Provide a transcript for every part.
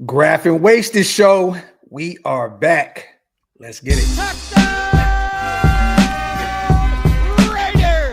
Graphk and Wasted Show. We are back. Let's get it. Touchdown, Raiders!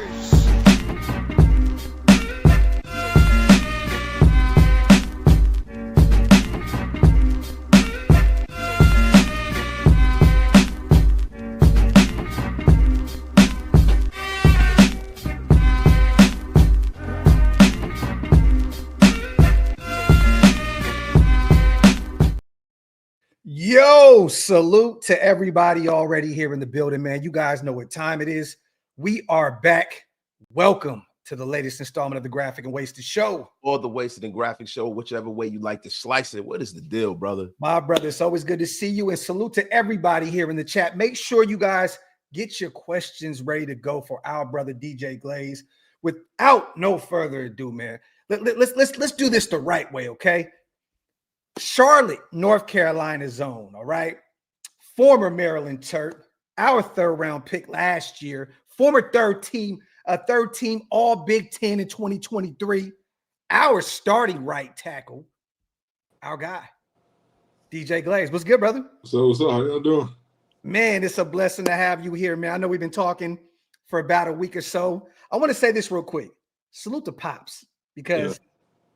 Yo, salute to everybody already here in the building, man. You guys know what time it is. We are back. Welcome to the latest installment of the Graphk and Wasted Show. Or the Wasted and Graphic Show, whichever way you like to slice it. What is the deal, brother? My brother, it's always good to see you, and salute to everybody here in the chat. Make sure you guys get your questions ready to go for our brother DJ Glaze. Without no further ado, man, let's do this the right way, okay? Charlotte, North Carolina zone, all right? Former Maryland Terp, our third-round pick last year, former third team all Big Ten in 2023, our starting right tackle, our guy, DJ Glaze. What's good, brother? So what's up? How y'all doing? Man, it's a blessing to have you here, man. I know we've been talking for about a week or so. I want to say this real quick. Salute to Pops, because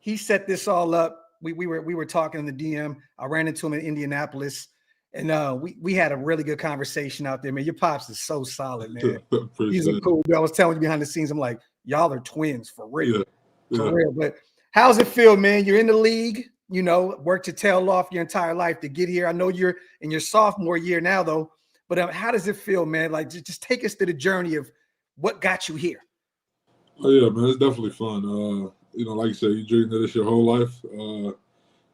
he set this all up. We were talking in the DM. I ran into him in Indianapolis, and we had a really good conversation out there, man. Your Pops is so solid, man. He's a cool dude. I was telling you behind the scenes, I'm like, y'all are twins for real. For real. But how's it feel, man? You're in the league, you know, worked your tail off your entire life to get here. I know you're in your sophomore year now, though. But how does it feel, man? Like, just take us through the journey of what got you here. Oh yeah, man, it's definitely fun. You know, like you said, you dreamed of this your whole life.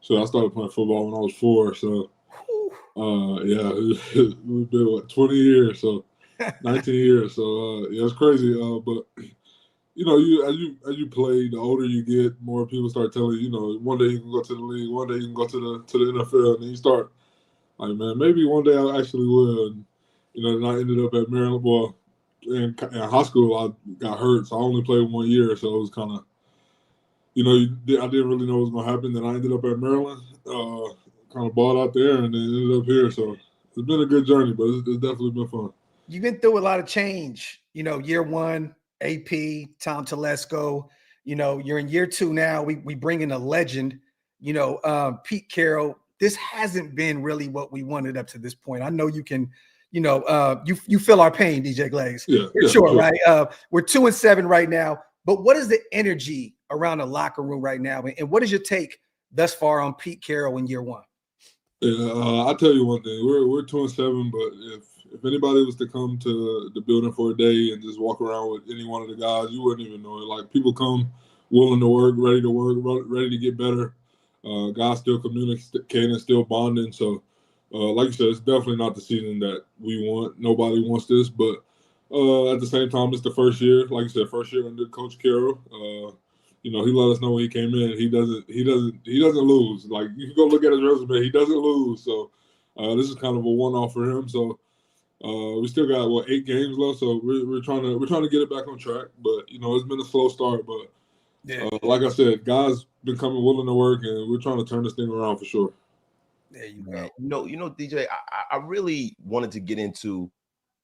So I started playing football when I was 4. So, yeah, we've been 20 years, so 19 years. So, yeah, it's crazy. But you know, as you play, the older you get, more people start telling you, you know, one day you can go to the league, one day you can go to the NFL, and then you start like, man, maybe one day I actually will. And you know, then I ended up at Maryland. Well, in high school, I got hurt, so I only played 1 year. So it was kind of, you know, I didn't really know what was going to happen. Then I ended up at Maryland, kind of balled out there, and then ended up here. So it's been a good journey, but it's definitely been fun. You've been through a lot of change. You know, year one, AP, Tom Telesco. You know, you're in year 2 now. We bring in a legend, you know, Pete Carroll. This hasn't been really what we wanted up to this point. I know you can, you know, you feel our pain, DJ Glaze. Yeah, sure, right? We're 2-7 right now. But what is the energy around the locker room right now? And what is your take thus far on Pete Carroll in year 1? Yeah, I'll tell you one thing. We're 2-7, but if anybody was to come to the building for a day and just walk around with any one of the guys, you wouldn't even know it. Like, people come willing to work, ready to get better. Guys still communicating, still bonding. So, like you said, it's definitely not the season that we want. Nobody wants this, but at the same time, it's the first year. Like you said, first year under Coach Carroll. You know, he let us know when he came in. He doesn't lose. Like, you can go look at his resume. He doesn't lose. So this is kind of a one-off for him. So we still got 8 games left. So we're trying to get it back on track. But you know, it's been a slow start. But like I said, guys been coming willing to work, and we're trying to turn this thing around for sure. There you go. You know, DJ, I really wanted to get into,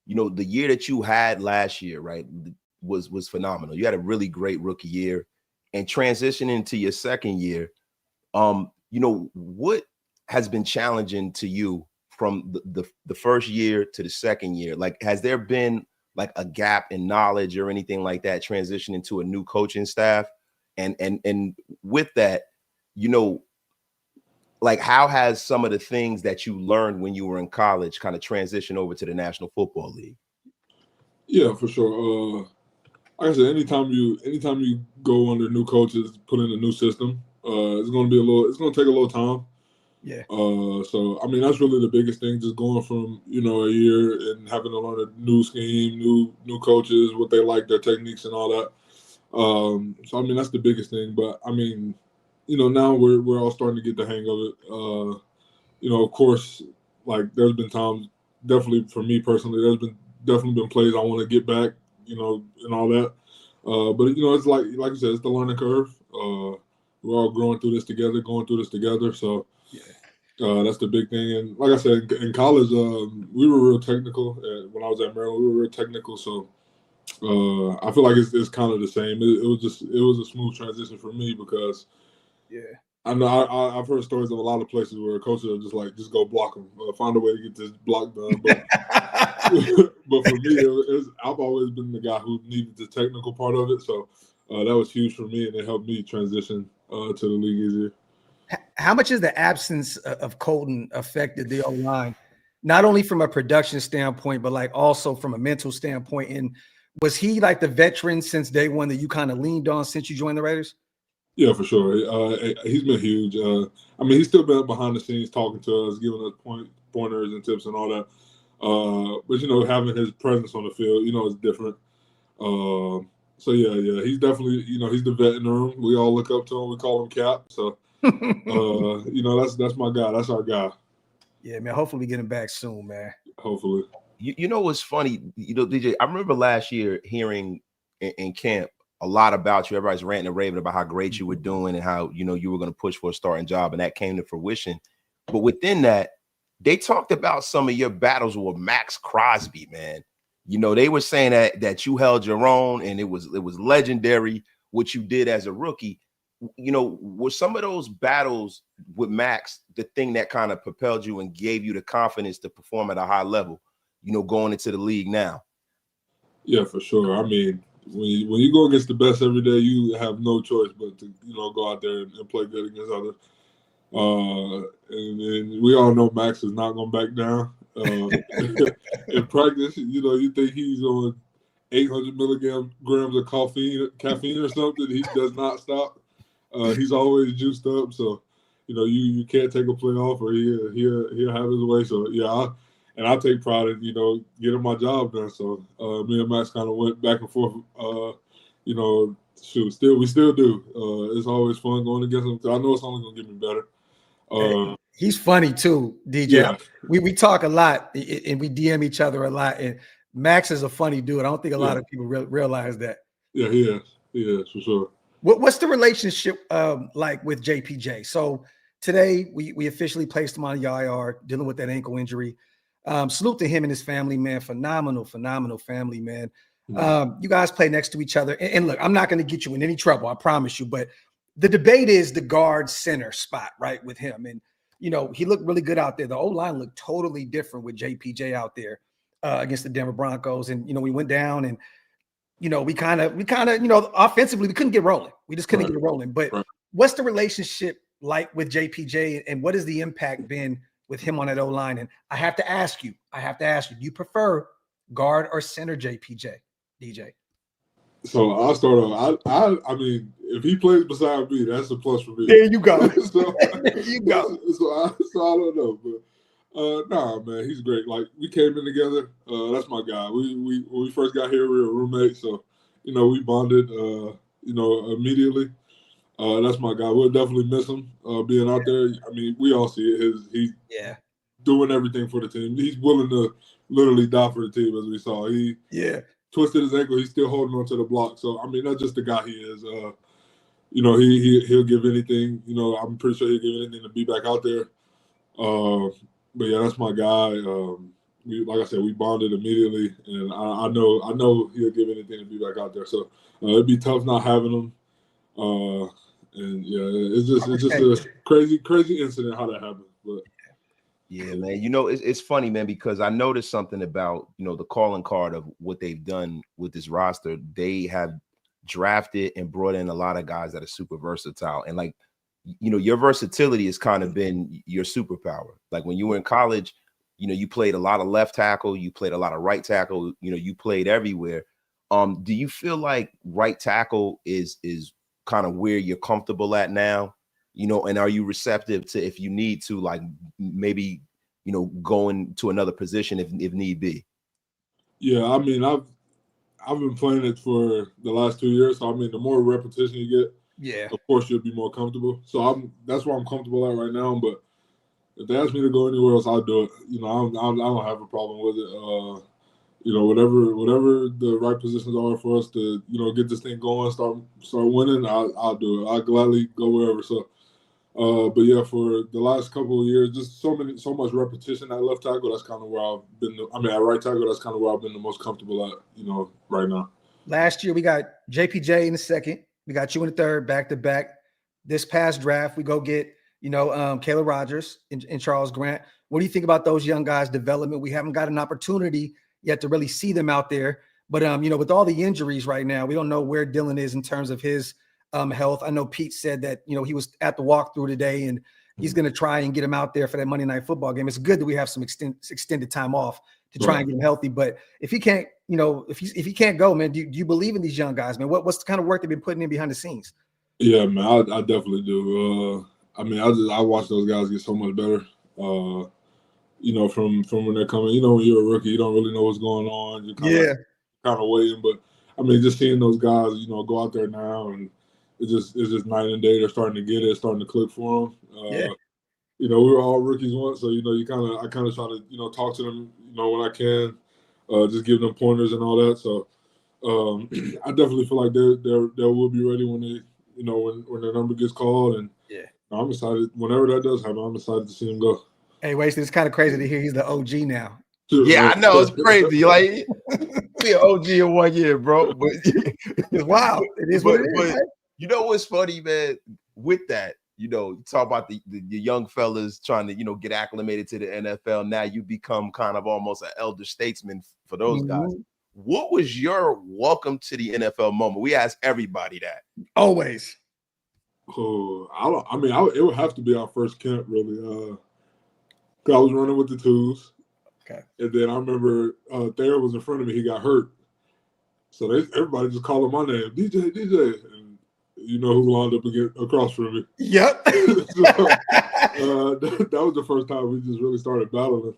you know, the year that you had last year, right, was phenomenal. You had a really great rookie year, and transitioning into your second year, you know, what has been challenging to you from the first year to the second year? Like, has there been like a gap in knowledge or anything like that transitioning to a new coaching staff? And with that, you know, like, how has some of the things that you learned when you were in college kind of transitioned over to the National Football League? Yeah, for sure. Like I said, anytime you go under new coaches, put in a new system, it's going to take a little time. Yeah. So I mean, that's really the biggest thing, just going from, you know, a year and having to learn a new scheme, new coaches, what they like, their techniques and all that. So I mean, that's the biggest thing. But I mean, you know, now we're all starting to get the hang of it. You know, of course, like, there's been times, definitely for me personally, there's definitely been plays I want to get back, you know, and all that. But you know, it's like you said, it's the learning curve. We're all going through this together. So That's the big thing. And like I said, in college, we were real technical. When I was at Maryland, we were real technical. So I feel like it's kind of the same. It was a smooth transition for me because I know I've heard stories of a lot of places where coaches are just like, just go block them, find a way to get this block done. But but for me, I've always been the guy who needed the technical part of it. So that was huge for me, and it helped me transition to the league easier. How much has the absence of Colton affected the O-line, not only from a production standpoint, but like also from a mental standpoint? And was he like the veteran since day one that you kind of leaned on since you joined the Raiders? Yeah, for sure. He's been huge. I mean, he's still been behind the scenes talking to us, giving us pointers and tips and all that. But, you know, having his presence on the field, you know, is different. So, yeah, he's definitely, you know, he's the vet in the room. We all look up to him. We call him Cap. So, you know, that's my guy. That's our guy. Yeah, man. Hopefully we get him back soon, man. Hopefully. You know what's funny? You know, DJ, I remember last year hearing in camp a lot about you. Everybody's ranting and raving about how great you were doing and how, you know, you were going to push for a starting job, and that came to fruition. But within that, they talked about some of your battles with Maxx Crosby, man. You know, they were saying that you held your own, and it was legendary what you did as a rookie. You know, were some of those battles with Maxx the thing that kind of propelled you and gave you the confidence to perform at a high level, you know, going into the league now? Yeah, for sure. I mean, when you go against the best every day, you have no choice but to, you know, go out there and play good against others. And we all know Maxx is not going to back down. In practice, you know, you think he's on 800 milligrams of caffeine or something. He does not stop. He's always juiced up. So, you know, you can't take a play off, or he'll have his way. So, yeah, I take pride in, you know, getting my job done. So me and Maxx kind of went back and forth. You know, we still do. It's always fun going against him. I know it's only going to get me better. He's funny too, DJ. Yeah. We talk a lot and we DM each other a lot. And Maxx is a funny dude. I don't think a lot of people realize that. Yeah, he is. He is, for sure. What's the relationship like with JPJ? So today we officially placed him on the IR, dealing with that ankle injury. Salute to him and his family, man. Phenomenal family, man. You guys play next to each other. And look, I'm not going to get you in any trouble, I promise you. But the debate is the guard center spot, right, with him. And, you know, he looked really good out there. The O-line looked totally different with JPJ out there against the Denver Broncos. And, you know, we went down and, you know, we kind of, you know, offensively, we couldn't get rolling. We just couldn't get rolling. But what's the relationship like with JPJ, and what has the impact been with him on that O-line? And I have to ask you, do you prefer guard or center JPJ, DJ? So I'll start off. I mean, if he plays beside me, that's a plus for me. There you go. There you go. So I don't know, but nah, man, he's great. Like, we came in together. That's my guy. We when we first got here, we were roommates, so you know, we bonded. You know, immediately. That's my guy. We'll definitely miss him being out there. I mean, we all see it. He's doing everything for the team. He's willing to literally die for the team, as we saw. He twisted his ankle. He's still holding on to the block. So, I mean, that's just the guy he is. You know, he'll give anything. You know, I'm pretty sure he'll give anything to be back out there. But yeah, that's my guy. Like I said, we bonded immediately, and I know he'll give anything to be back out there. So it'd be tough not having him. And yeah, it's just a crazy incident how that happened. But yeah, man, you know, it's funny, man, because I noticed something about, you know, the calling card of what they've done with this roster. They have drafted and brought in a lot of guys that are super versatile, and like, you know, your versatility has kind of been your superpower. Like when you were in college, you know, you played a lot of left tackle, you played a lot of right tackle, you know, you played everywhere. Do you feel like right tackle is kind of where you're comfortable at now, you know, and are you receptive to, if you need to, like maybe, you know, going to another position if need be? Yeah, I mean, I've been playing it for the last 2 years. So I mean, the more repetition you get, of course you'll be more comfortable. So that's where I'm comfortable at right now. But if they ask me to go anywhere else, I'll do it. You know, I don't have a problem with it. You know, whatever the right positions are for us to, you know, get this thing going, start winning, I'll do it. I'll gladly go wherever. So But yeah, for the last couple of years, just so much repetition at left tackle. That's kind of where I've been. At right tackle, that's kind of where I've been the most comfortable at, right now. Last year we got JPJ in the second. We got you in the third, back to back. This past draft, we go get Caleb Rogers and Charles Grant. What do you think about those young guys' development? We haven't got an opportunity yet to really see them out there. But with all the injuries right now, we don't know where Dylan is in terms of his health. I know Pete said that he was at the walkthrough today, and he's going to try and get him out there for that Monday Night Football game. It's good that we have some extended time off to try and get him healthy. But if he can't, if he can't go, man, do you believe in these young guys, man? What's the kind of work they've been putting in behind the scenes? Yeah, man, I definitely do. I watch those guys get so much better. From when they're coming. When you're a rookie, you don't really know what's going on. You're kind of waiting. But just seeing those guys, go out there now, and it's just night and day. They're starting to get it, starting to click for them. We were all rookies once, so I kind of try to talk to them, when I can, just give them pointers and all that. So I definitely feel like they will be ready when they when their number gets called, and I'm excited. Whenever that does happen, I'm excited to see him go. Hey, Wasted, it's kind of crazy to hear he's the OG now. Yeah, I know, it's crazy. Like, be an OG in 1 year, bro. But it's wild. It is what it is. Right? You know what's funny, man? With that, you talk about the young fellas trying to, get acclimated to the NFL. Now you become kind of almost an elder statesman for those guys. What was your welcome to the NFL moment? We ask everybody that. Always. Oh, it would have to be our first camp, really. I was running with the twos. Okay. And then I remember Thayer was in front of me. He got hurt. So everybody just called him my name, DJ. And who lined up across from me. Yep. So, that was the first time we just really started battling.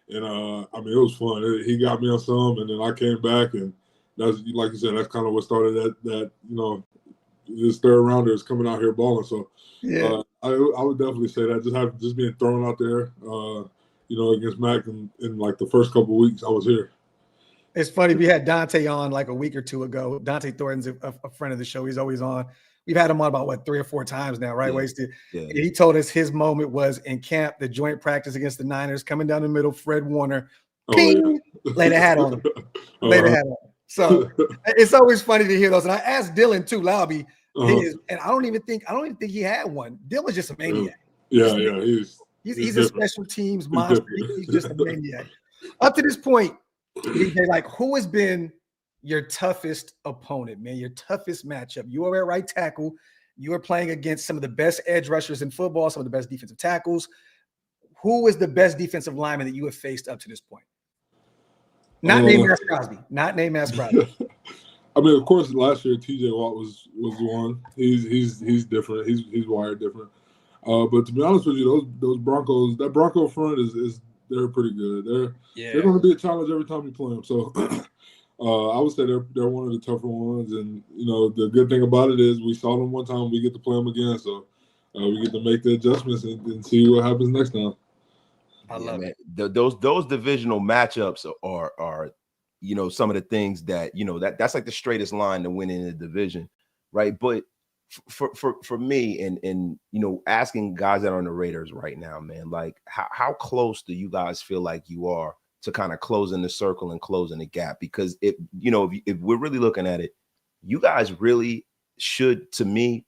And, it was fun. He got me on some, and then I came back. And that's, like you said, that's kind of what started that this third rounder is coming out here balling. So, I would definitely say that just being thrown out there, against Mac in like the first couple of weeks I was here. It's funny. We had Dante on like a week or two ago. Dante Thornton's a friend of the show. He's always on. We've had him on about 3 or 4 times now, right? Wasted. Yeah. He told us his moment was in camp, the joint practice against the Niners, coming down the middle, Fred Warner, ping, laid a hat on him. Laid a hat on him. So it's always funny to hear those. And I asked Dylan too, Lauby. And I don't even think he had one. Dylan's just a maniac. He's a special teams monster. He's just a maniac. Up to this point, DJ, like, who has been your toughest opponent, man? Your toughest matchup? You were at right tackle. You were playing against some of the best edge rushers in football, some of the best defensive tackles. Who is the best defensive lineman that you have faced up to this point? Not named Maxx Crosby. Not named Maxx Crosby. Of course, last year TJ Watt was the one. He's different. He's wired different. But to be honest with you, those Broncos, that Bronco front is they're pretty good. They're going to be a challenge every time you play them. So I would say they're one of the tougher ones. And the good thing about it is we saw them one time, we get to play them again. So we get to make the adjustments and see what happens next time. I love it. Those divisional matchups are some of the things that that's like the straightest line to win in the division, right? But for me and asking guys that are on the Raiders right now, man, like how close do you guys feel like you are to kind of closing the circle and closing the gap? Because if we're really looking at it, you guys really should, to me,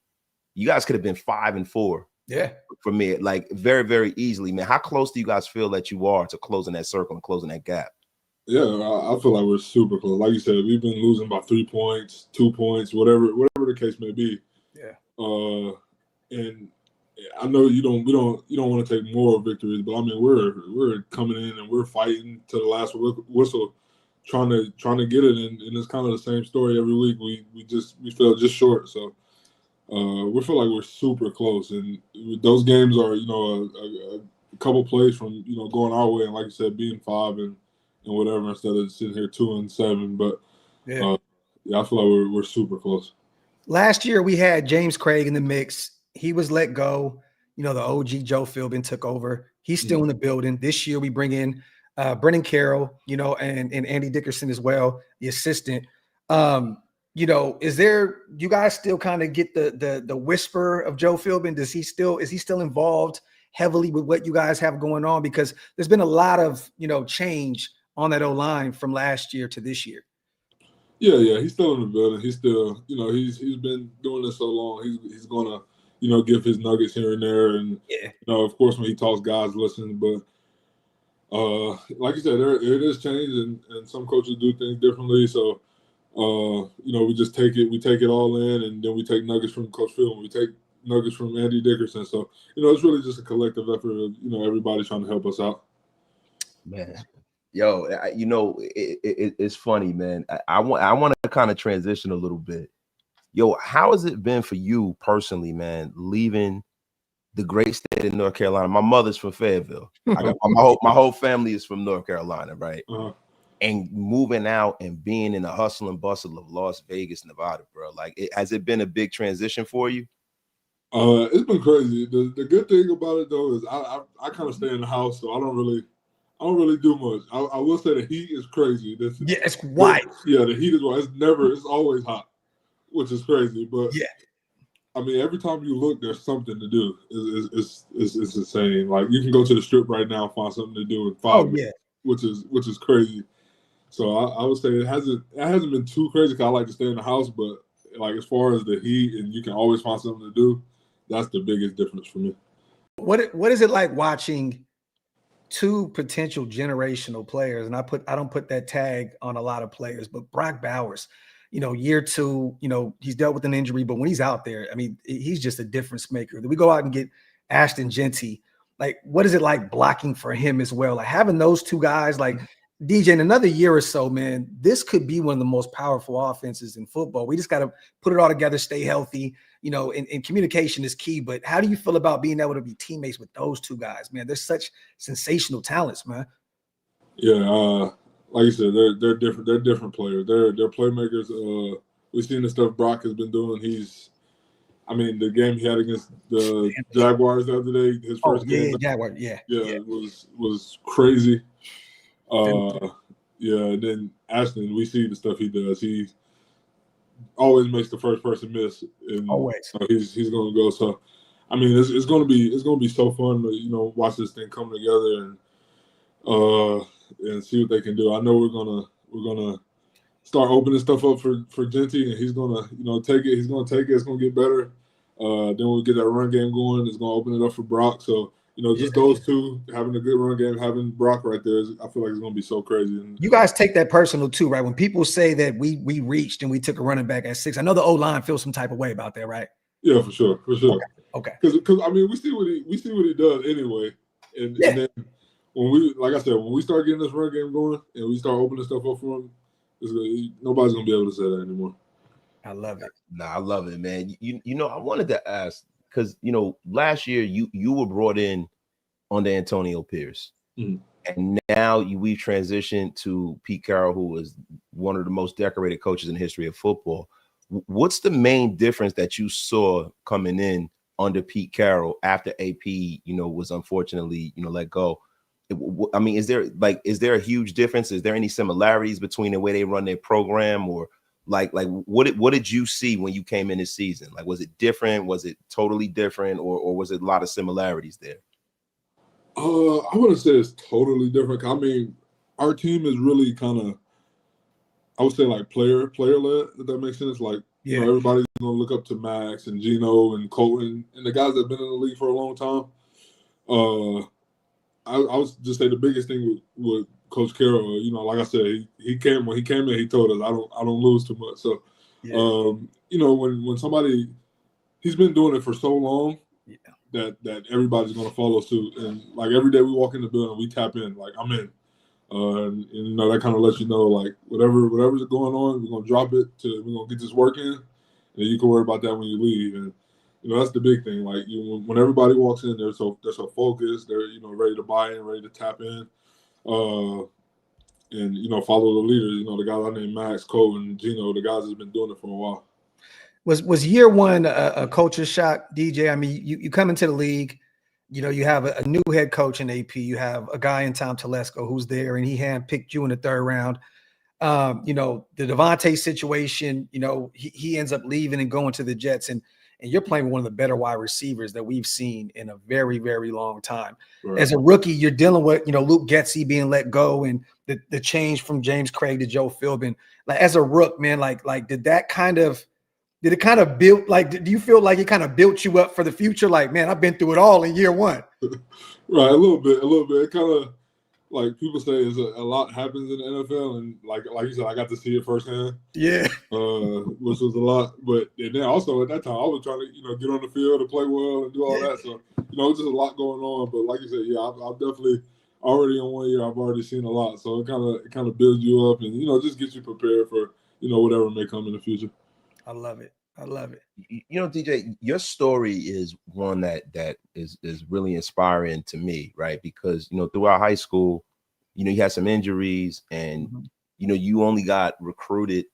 you guys could have been 5-4. Yeah. For me, like very, very easily, man. How close do you guys feel that you are to closing that circle and closing that gap? Yeah, I feel like we're super close. Like you said, we've been losing by 3 points, 2 points, whatever the case may be. Yeah. And I know you don't want to take more victories, but we're coming in and we're fighting to the last whistle, trying to get it, and it's kind of the same story every week. We fell just short. So we feel like we're super close, and those games are a couple plays from going our way, and like you said, being 5 and whatever instead of sitting here 2-7. But I feel like we're super close. Last year we had James Craig in the mix. He was let go. The OG Joe Philbin took over. He's still in the building. This year we bring in Brennan Carroll, and Andy Dickerson as well, the assistant. is there, you guys still kind of get the whisper of Joe Philbin? Is he still involved heavily with what you guys have going on? Because there's been a lot of, change on that O-line from last year to this year. Yeah, he's still in the building. He's still, he's been doing this so long. He's gonna, give his nuggets here and there, and of course when he talks, guys listen. But like you said, it is change, and some coaches do things differently. So we just take it all in, and then we take nuggets from Coach Phil, we take nuggets from Andy Dickerson. So it's really just a collective effort of everybody trying to help us out. Man. Yo, it's funny, man. I want to kind of transition a little bit. Yo, how has it been for you personally, man, leaving the great state of North Carolina? My mother's from Fayetteville. I got my whole family is from North Carolina, right? And moving out and being in the hustle and bustle of Las Vegas, Nevada, bro. Like, has it been a big transition for you? It's been crazy. The good thing about it though is I kind of stay in the house, so I don't really do much. I will say the heat is crazy. It's white. Yeah, the heat is white. It's always hot, which is crazy. But I mean, every time you look, there's something to do. It's insane. Like, you can go to the strip right now and find something to do in 5 minutes, which is crazy. So I would say it hasn't been too crazy because I like to stay in the house. But like, as far as the heat and you can always find something to do, that's the biggest difference for me. What is it like watching two potential generational players? And I don't put that tag on a lot of players, but Brock Bowers, year 2, he's dealt with an injury, but when he's out there, I mean, he's just a difference maker. We go out and get Ashton Genty. Like, what is it like blocking for him as well? Like, having those two guys, like, DJ, in another year or so, man, this could be one of the most powerful offenses in football. We just got to put it all together, stay healthy, and communication is key. But how do you feel about being able to be teammates with those two guys, man? They're such sensational talents, man. Yeah, like you said, they're different. They're different players. They're playmakers. We've seen the stuff Brock has been doing. The game he had against the Jaguars the other day, his first game. Jaguars, it was crazy. Then Ashton, we see the stuff he does. He always makes the first person miss, and always he's going to go. So, I mean, it's going to be so fun to watch this thing come together and see what they can do. I know we're gonna start opening stuff up for Genty, and he's gonna take it. He's gonna take it. It's gonna get better. Then we'll get that run game going. It's gonna open it up for Brock. So. Just those two having a good run game, having Brock right there, I feel like it's going to be so crazy. And you guys take that personal too, right? When people say that we reached and we took a running back at 6, I know the O-line feels some type of way about that, right? Yeah, for sure. Okay. Because I mean, we see what he does anyway, and then when we start getting this run game going and we start opening stuff up for him, nobody's going to be able to say that anymore. I love it. Nah, I love it, man. I wanted to ask. Because, last year you were brought in under Antonio Pierce. Mm-hmm. And now we've transitioned to Pete Carroll, who is one of the most decorated coaches in the history of football. What's the main difference that you saw coming in under Pete Carroll after AP, was unfortunately, let go? I mean, is there a huge difference? Is there any similarities between the way they run their program, or Like what did you see when you came in this season? Like, was it different? Was it totally different, or was it a lot of similarities there? I wouldn't say it's totally different. I mean, our team is really kind of, I would say, like player led, if that makes sense. Like, everybody's gonna look up to Max and Gino and Colton and the guys that have been in the league for a long time. I would just say the biggest thing with Coach Carroll, like I said, when he came in, he told us, I don't lose too much. So, when somebody, he's been doing it for so long that everybody's going to follow suit. And like every day we walk in the building, we tap in, like, I'm in. And that kind of lets you know, like, whatever's going on, we're going to drop it we're going to get this work in, and you can worry about that when you leave. And, that's the big thing. Like, when everybody walks in, they're so focused, they're, ready to buy in, ready to tap in. And follow the leaders. The guys I named Max, Cole, and Gino, the guys that's been doing it for a while. Was year one a culture shock, DJ? I mean, you come into the league, you have a new head coach in AP. You have a guy in Tom Telesco who's there, and he handpicked you in the 3rd round. You know, the Devontae situation, you know, he ends up leaving and going to the Jets, and you're playing with one of the better wide receivers that we've seen in a very, very long time. Right. As a rookie, you're dealing with, you know, Luke Getsy being let go and the change from James Craig to Joe Philbin. Like, as a rook, man, like did it kind of build, like, do you feel like it kind of built you up for the future? Like, man, I've been through it all in year one. Right, a little bit. It kind of, like people say, is a lot happens in the NFL, and like you said, I got to see it firsthand. Yeah, which was a lot. But and then also at that time, I was trying to get on the field and play well and do all that. So it was just a lot going on. But like you said, yeah, I've definitely already in 1 year. I've already seen a lot. So it kind of builds you up and just gets you prepared for whatever may come in the future. I love it. I love it. DJ, your story is one that is really inspiring to me, right? Because, throughout high school, you had some injuries and, you only got recruited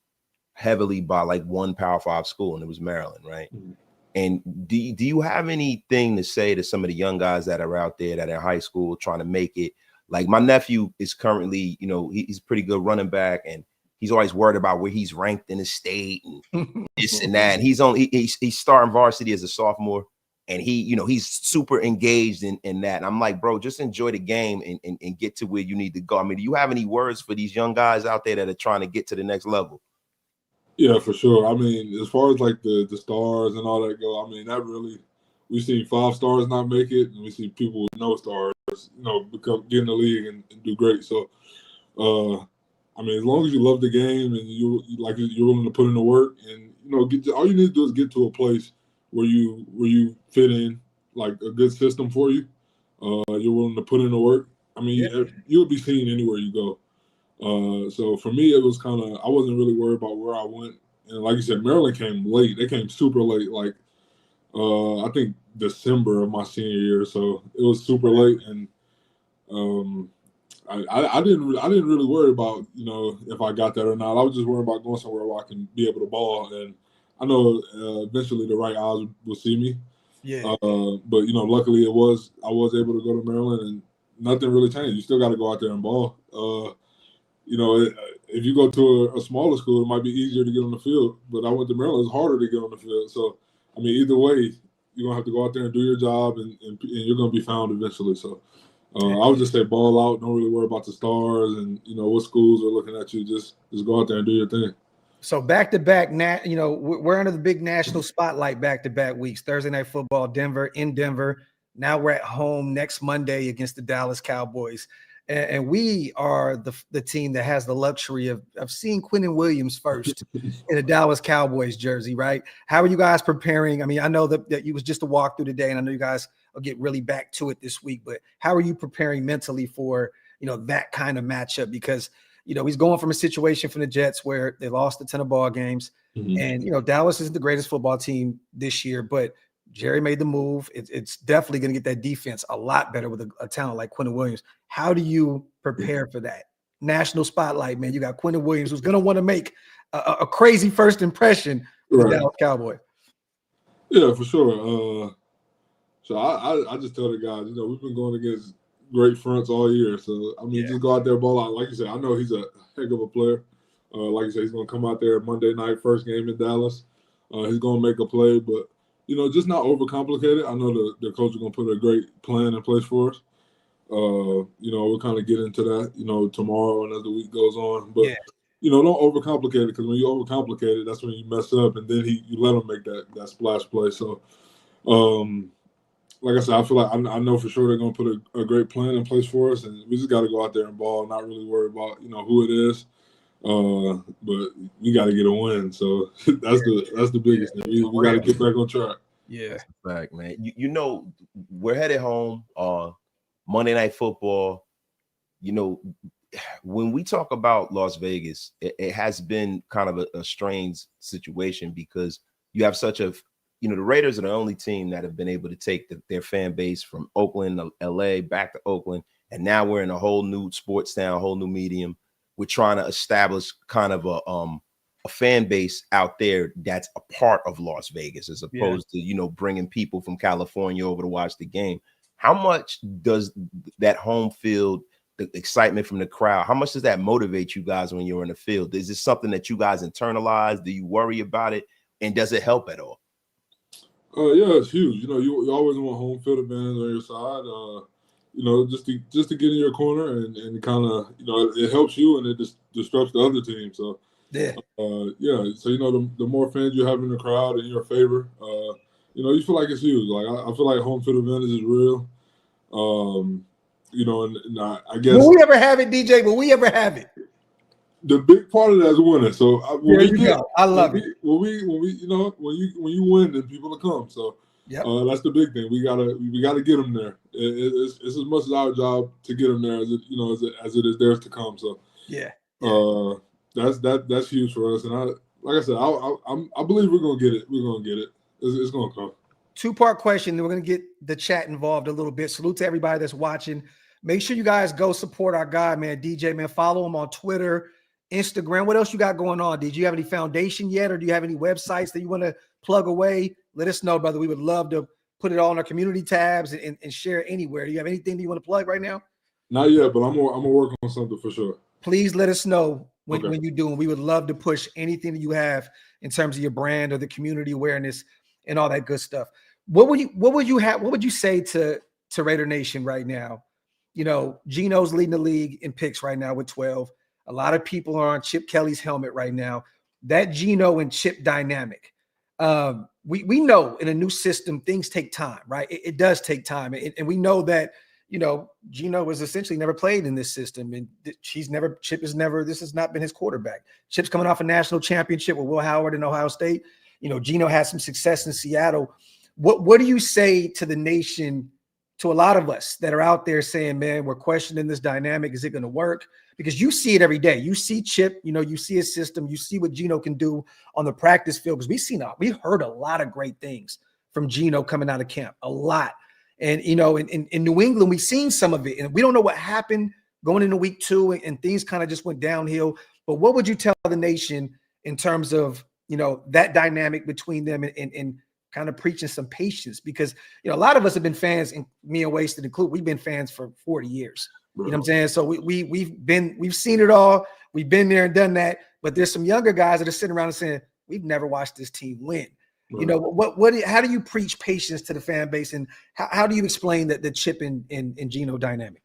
heavily by like one Power 5 school, and it was Maryland, right? Mm-hmm. And do you have anything to say to some of the young guys that are out there that are in high school trying to make it? Like, my nephew is currently, he's a pretty good running back, and he's always worried about where he's ranked in the state and this and that. And he's starting varsity as a sophomore, and he's super engaged in that. And I'm like, bro, just enjoy the game and get to where you need to go. I mean, do you have any words for these young guys out there that are trying to get to the next level? Yeah, for sure. I mean, as far as like the stars and all that go, I mean, that really, we see 5 stars not make it, and we see people with no stars, get in the league and do great. So, I mean, as long as you love the game and you're willing to put in the work, and all you need to do is get to a place where you fit in, like a good system for you. You're willing to put in the work. I mean, you'll be seen anywhere you go. So for me, it was I wasn't really worried about where I went. And like you said, Maryland came late. They came super late, like I think December of my senior year. So it was super late, and I didn't really worry about if I got that or not. I was just worried about going somewhere where I can be able to ball, and I know eventually the right eyes will see me. Yeah. But luckily I was able to go to Maryland, and nothing really changed. You still got to go out there and ball. If you go to a smaller school, it might be easier to get on the field. But I went to Maryland; it's harder to get on the field. So I mean, either way, you're gonna have to go out there and do your job, and you're gonna be found eventually. So. I would just say ball out. Don't really worry about the stars and what schools are looking at you. Just go out there and do your thing. So back to back, we're under the big national spotlight back to back weeks. Thursday Night Football, in Denver. Now we're at home next Monday against the Dallas Cowboys, and we are the team that has the luxury of seeing Quinnen Williams first in a Dallas Cowboys jersey, right? How are you guys preparing? I mean, I know that it was just a walkthrough today, and I know you guys will get really back to it this week, but how are you preparing mentally for, that kind of matchup? Because, he's going from a situation from the Jets where they lost a ton of ball games, and, Dallas isn't the greatest football team this year, but Jerry made the move. It's definitely going to get that defense a lot better with a talent like Quinnen Williams. How do you prepare for that national spotlight, man? You got Quinnen Williams, who's going to want to make a crazy first impression with the Dallas Cowboys. Yeah, for sure. So I just tell the guys, we've been going against great fronts all year. So, I mean, just go out there, ball out. Like you said, I know he's a heck of a player. Like you said, he's going to come out there Monday night, first game in Dallas. He's going to make a play, but, just not overcomplicate it. I know the coach is going to put a great plan in place for us. We'll kind of get into that, tomorrow and as the week goes on. But, don't overcomplicate it, because when you overcomplicate it, that's when you mess up, and then you let him make that splash play. So, like I said, I feel like I know for sure they're going to put a great plan in place for us, and we just got to go out there and ball, not really worry about who it is. But we got to get a win, so that's the biggest thing. We got to get back on track. Yeah, that's a fact, man. We're headed home. Monday Night Football. When we talk about Las Vegas, it has been kind of a strange situation, because you have such a the Raiders are the only team that have been able to take their fan base from Oakland to LA back to Oakland. And now we're in a whole new sports town, whole new medium. We're trying to establish kind of a fan base out there that's a part of Las Vegas, as opposed to, bringing people from California over to watch the game. How much does that home field the excitement from the crowd, how much does that motivate you guys when you're in the field? Is this something that you guys internalize? Do you worry about it? And does it help at all? Yeah, it's huge. You know, you always want home field advantage on your side. You know, just to get in your corner and kind of, you know, it helps you and it just disrupts the other team. So Yeah. Yeah. So, you know, the more fans you have in the crowd in your favor, you know, you feel like it's huge. Like I feel like home field advantage is real. You know, and I guess. Will we ever have it, DJ? Will we ever have it? The big part of that is winning. So there you go. I love it. When we, you know, when you win, then people will come. So that's the big thing. We gotta get them there. It's as much as our job to get them there as it, you know, as it is theirs to come. So that's huge for us. And like I said, I believe we're gonna get it. We're gonna get it. It's gonna come. Two-part question. Then we're gonna get the chat involved a little bit. Salute to everybody that's watching. Make sure you guys go support our guy, man, DJ, man. Follow him on Twitter, Instagram. What else you got going on? Did you have any foundation yet, or do you have any websites that you want to plug away? Let us know, brother. We would love to put it all in our community tabs and share it anywhere. Do you have anything that you want to plug right now? Not yet, but I'm gonna work on something for sure. Please let us know when you do, and we would love to push anything that you have in terms of your brand or the community awareness and all that good stuff. What would you say to Raider Nation right now? You know, Geno's leading the league in picks right now with 12. A lot of people are on Chip Kelly's helmet right now. That Geno and Chip dynamic. We know in a new system, things take time, right? It does take time. And we know that, you know, Geno was essentially never played in this system. And Chip has never, this has not been his quarterback. Chip's coming off a national championship with Will Howard in Ohio State. You know, Geno had some success in Seattle. What do you say to the nation, to a lot of us that are out there saying, man, we're questioning this dynamic. Is it going to work? Because you see it every day. You see Chip, you know, you see his system, you see what Geno can do on the practice field. Because we heard a lot of great things from Geno coming out of camp, a lot. And, you know, in New England, we've seen some of it. And we don't know what happened going into week 2 and things kind of just went downhill. But what would you tell the nation in terms of, you know, that dynamic between them and kind of preaching some patience? Because, you know, a lot of us have been fans, and me and Wasted included, we've been fans for 40 years. You know what I'm saying? So we've seen it all. We've been there and done that. But there's some younger guys that are sitting around and saying, we've never watched this team win. Right. You know, how do you preach patience to the fan base, and how do you explain the Chip and Geno dynamic?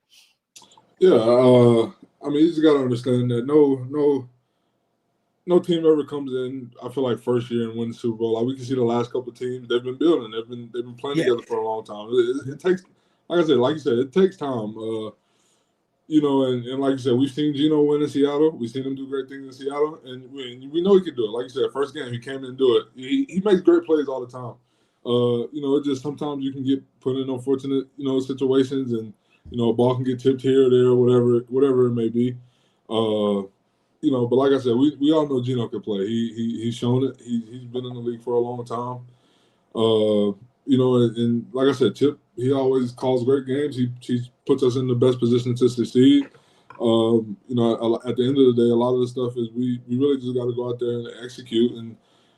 Yeah, I mean, you just got to understand that no team ever comes in, I feel like, first year and wins the Super Bowl. Like, we can see the last couple of teams, they've been building, they've been playing together for a long time. It takes, like you said, it takes time. You know, and like you said, we've seen Geno win in Seattle. We've seen him do great things in Seattle, and we know he can do it. Like you said, first game he came in and do it. He makes great plays all the time. You know, it just sometimes you can get put in unfortunate, you know, situations, and you know, a ball can get tipped here or there, or whatever it may be. You know, but like I said, we all know Geno can play. He's shown it. He's been in the league for a long time. You know, and like I said, Chip, he always calls great games. He puts us in the best position to succeed. You know, at the end of the day, a lot of the stuff is we really just got to go out there and execute. And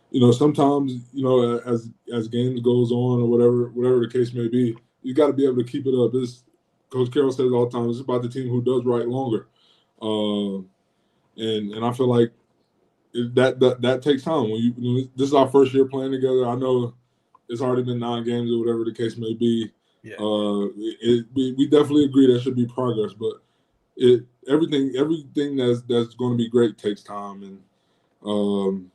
you know, sometimes, you know, as games goes on or whatever the case may be, you got to be able to keep it up. This Coach Carroll says all the time, it's about the team who does right longer. And I feel like that takes time. When you know, this is our first year playing together. I know it's already been 9 games or whatever the case may be. Yeah. We definitely agree there should be progress, but everything that's going to be great takes time. And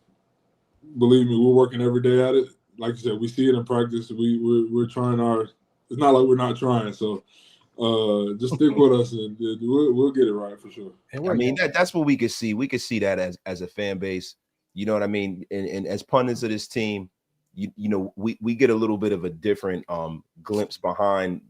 believe me, we're working every day at it. Like you said, we see it in practice. We're trying it's not like we're not trying. So just stick with us, and we'll get it right for sure. I mean, that's what we could see. We could see that as a fan base. You know what I mean? And as pundits of this team, you know, we get a little bit of a different glimpse behind,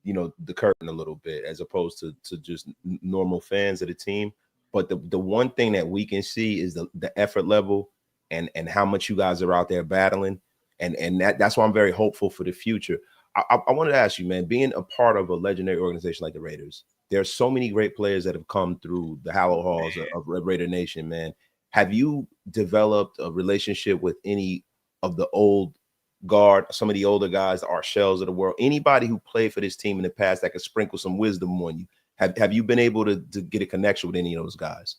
you know, the curtain a little bit, as opposed to just normal fans of the team. But the one thing that we can see is the effort level and how much you guys are out there battling. And that's why I'm very hopeful for the future. I wanted to ask you, man, being a part of a legendary organization like the Raiders, there are so many great players that have come through the hallowed halls of Raider Nation, man. Have you developed a relationship with any of the old guard, some of the older guys, the Arshells of the world, anybody who played for this team in the past that could sprinkle some wisdom on you? Have you been able to get a connection with any of those guys?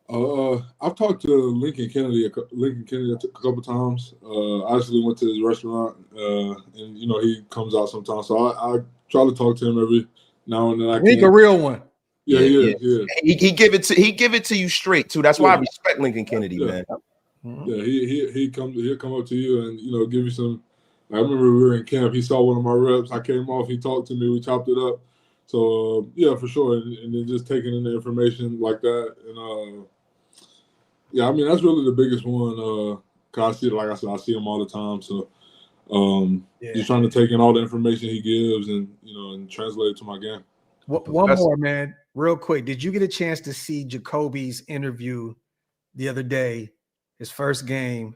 I've talked to Lincoln Kennedy a couple times. I actually went to his restaurant, and he comes out sometimes. So I try to talk to him every now and then. Link a real one. Yeah. He give it to you straight too. That's why I respect Lincoln Kennedy, man. Yeah, he'll come up to you and give you some. I remember we were in camp. He saw one of my reps. I came off. He talked to me. We chopped it up. So yeah, for sure. And then just taking in the information like that. And yeah, I mean that's really the biggest one. Cause I see, like I said, I see him all the time. So just trying to take in all the information he gives and translate it to my game. One more, man, real quick. Did you get a chance to see Jacoby's interview the other day? His first game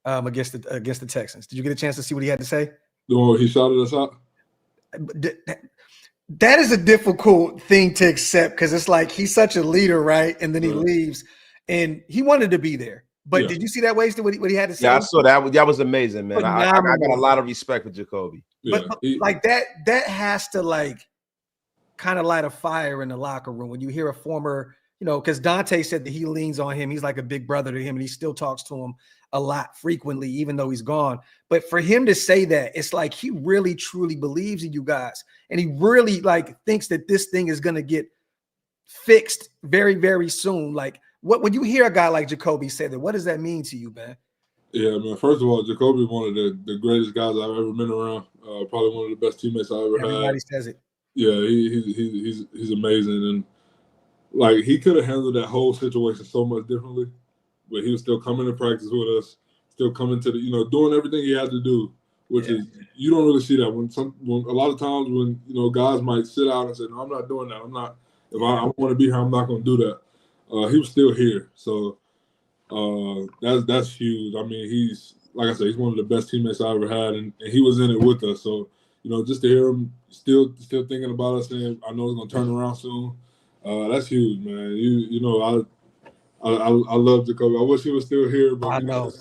against the Texans. Did you get a chance to see what he had to say? No, he shouted us out. That is a difficult thing to accept because it's like he's such a leader, right? And then he leaves, and he wanted to be there. But did you see that wasted what he had to say? Yeah, I saw that. That was amazing, man. I got a lot of respect for Jacoby. But like that has to like kind of light a fire in the locker room when you hear a former. Because Dante said that he leans on him. He's like a big brother to him, and he still talks to him a lot frequently, even though he's gone. But for him to say that, it's like he really, truly believes in you guys. And he really like thinks that this thing is going to get fixed very, very soon. Like when you hear a guy like Jacoby say that, what does that mean to you, man? Yeah, man. First of all, Jacoby is one of the greatest guys I've ever been around. Probably one of the best teammates I ever had. Everybody says it. Yeah, he's amazing. And like he could have handled that whole situation so much differently, but he was still coming to practice with us, still coming to the doing everything he had to do, which is you don't really see that when a lot of times when guys might sit out and say, no, I'm not doing that. I'm not. If I want to be here, I'm not going to do that. He was still here, so that's huge. I mean, he's like I said, he's one of the best teammates I ever had, and he was in it with us. So just to hear him still thinking about us, saying I know it's going to turn around soon. That's huge, man. I love Jacoby. I wish he was still here, but I know.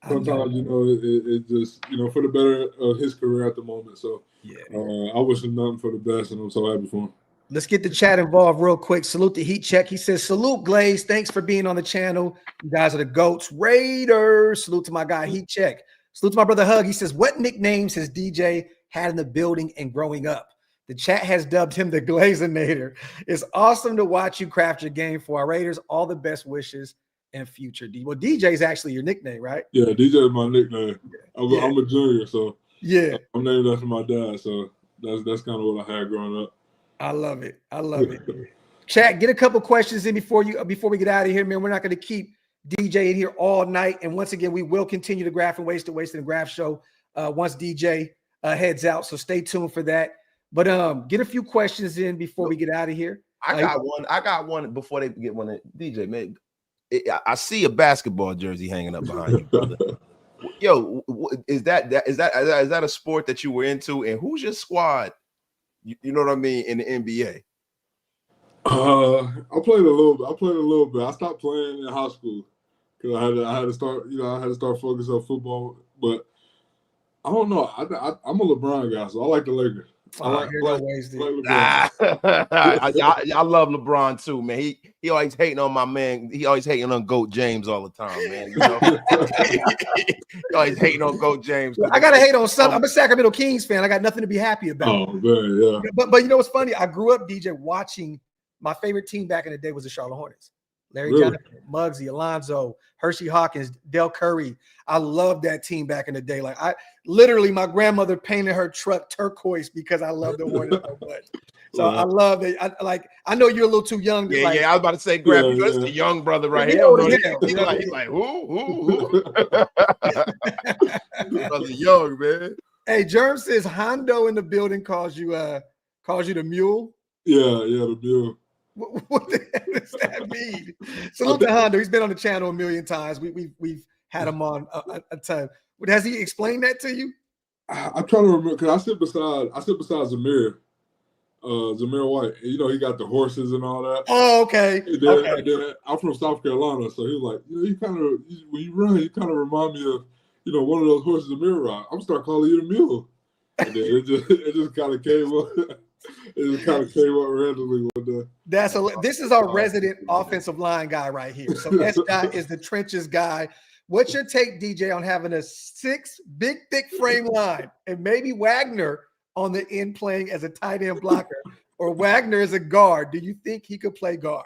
Sometimes it just for the better of his career at the moment. So I wish him nothing for the best, and I'm so happy for him. Let's get the chat involved real quick. Salute the Heat Check. He says, salute Glaze. Thanks for being on the channel. You guys are the GOATs. Raiders. Salute to my guy, Heat Check. Salute to my brother Hug. He says, what nicknames has DJ had in the building and growing up? The chat has dubbed him the Glazinator. It's awesome to watch you craft your game for our Raiders. All the best wishes and future. Well, DJ is actually your nickname, right? Yeah, DJ is my nickname. I'm a junior, so I'm named after my dad. So that's kind of what I had growing up. I love it. Chat, get a couple questions in before we get out of here, man. We're not going to keep DJ in here all night. And once again, we will continue the Graphk and Wasted and Graphk show once DJ heads out. So stay tuned for that. But get a few questions in before we get out of here. I got one before they get one. DJ, man, I see a basketball jersey hanging up behind you, brother. Yo, is that a sport that you were into? And who's your squad? You know what I mean, in the NBA? I played a little bit. I stopped playing in high school because I had to start. I had to start focusing on football. But I don't know. I'm a LeBron guy, so I like the Lakers. I love LeBron too, man. He always hating on my man. He always hating on GOAT James all the time, man. He always hating on GOAT James. I gotta hate on something. I'm a Sacramento Kings fan. I got nothing to be happy about. Oh man, yeah. But you know what's funny? I grew up, DJ, watching my favorite team back in the day was the Charlotte Hornets. Larry Johnson, Muggsy, Alonzo, Hershey Hawkins, Del Curry. I loved that team back in the day. Like my grandmother painted her truck turquoise because I loved the Hornets so much. So I love it. I know you're a little too young. I was about to say, Graphk, that's the young brother right here. He's like, who? Brother young, man. Hey, Germ says Hondo in the building calls you the mule. Yeah, the mule. What the hell does that mean? Salute to Hondo. He's been on the channel a million times. We've had him on a ton. But has he explained that to you? I'm trying to remember because I sit beside Zamir White. He got the horses and all that. Oh, okay. And then I'm from South Carolina, so he was like, you kind of when you run, you kind of remind me of one of those horses Zamir ride. I'm gonna start calling you the mule. And then it just kind of came up. It kind of came up randomly one day. This is our resident offensive line guy right here. So S guy is the trenches guy. What's your take, DJ, on having a 6 big, thick frame line and maybe Wagner on the end playing as a tight end blocker or Wagner as a guard? Do you think he could play guard?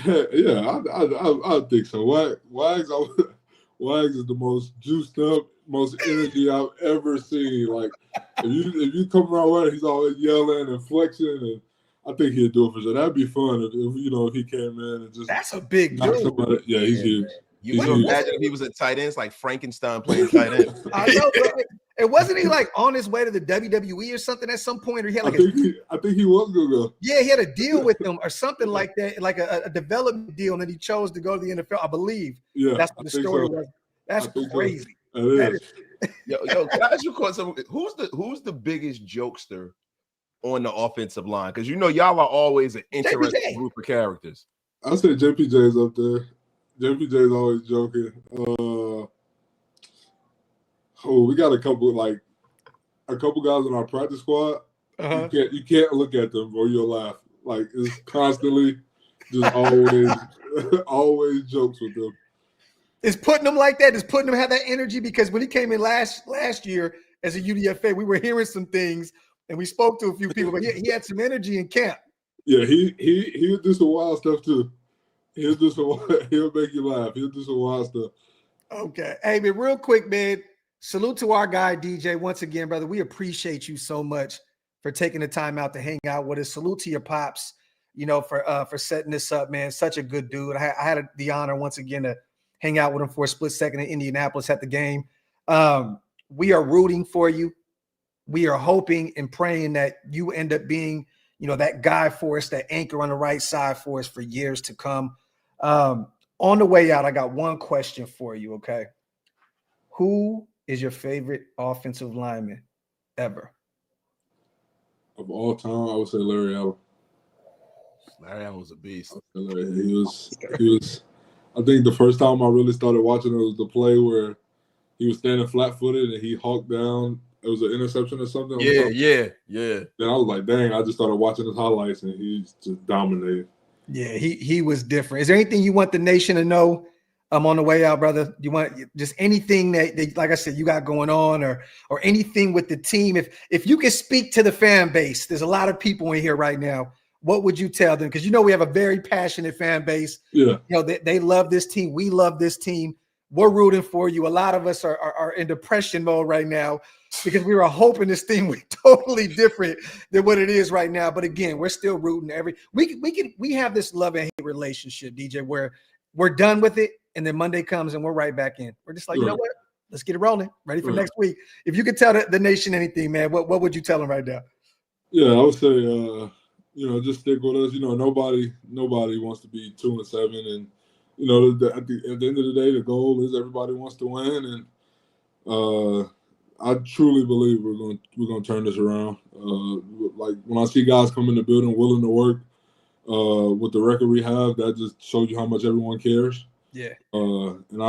Yeah, I think so. Wags is the most juiced up, most energy I've ever seen. Like if you come around with him, he's always yelling and flexing, and I think he'd do it for sure. That'd be fun if he came in and just that's a big dude. Somebody, yeah, he's huge. You would imagine if he was a tight end, it's like Frankenstein playing tight end. I know, but it wasn't he like on his way to the WWE or something at some point, or he had like I think he was gonna go. Yeah, he had a deal with them or something like that, like a development deal, and then he chose to go to the NFL. I believe. Yeah, that's what the story was. That's crazy. So. That is. Yo, can I ask you a question? Who's the biggest jokester on the offensive line? Because y'all are always an interesting group of characters. I say JPJ is up there. JPJ is always joking. We got a couple guys in our practice squad. Uh-huh. You can't look at them or you'll laugh. Like it's constantly just always jokes with them. Is putting them like that? Is putting them have that energy? Because when he came in last year as a UDFA, we were hearing some things and we spoke to a few people, but he had some energy in camp. Yeah, he'll do some wild stuff too. He'll make you laugh. He'll do some wild stuff. Okay. Hey, man, real quick, man. Salute to our guy, DJ. Once again, brother, we appreciate you so much for taking the time out to hang out with us. Salute to your pops, for setting this up, man. Such a good dude. I had the honor once again to hang out with him for a split second in Indianapolis at the game. We are rooting for you. We are hoping and praying that you end up being, that guy for us, that anchor on the right side for us for years to come. On the way out, I got one question for you, okay? Who is your favorite offensive lineman ever? Of all time, I would say Larry Allen. Larry Allen was a beast. He was. I think the first time I really started watching it was the play where he was standing flat-footed and he hawked down. It was an interception or something. Yeah. Then I was like, dang, I just started watching his highlights and he's just dominated. Yeah, he was different. Is there anything you want the nation to know on the way out, brother? You want just anything that like I said, you got going on or anything with the team? If you can speak to the fan base, there's a lot of people in here right now. What would you tell them? Because we have a very passionate fan base. Yeah. They love this team. We love this team. We're rooting for you. A lot of us are in depression mode right now because we were hoping this thing was totally different than what it is right now. But again, we're still rooting we have this love and hate relationship, DJ, where we're done with it. And then Monday comes and we're right back in. We're just like, you know what? Let's get it rolling. Ready for next week. If you could tell the nation anything, man, what would you tell them right now? Yeah, I would say, just stick with us. Nobody wants to be 2-7, and at the end of the day, the goal is everybody wants to win, and I truly believe we're gonna turn this around. Like when I see guys come in the building willing to work, with the record we have, that just shows you how much everyone cares. Yeah. And I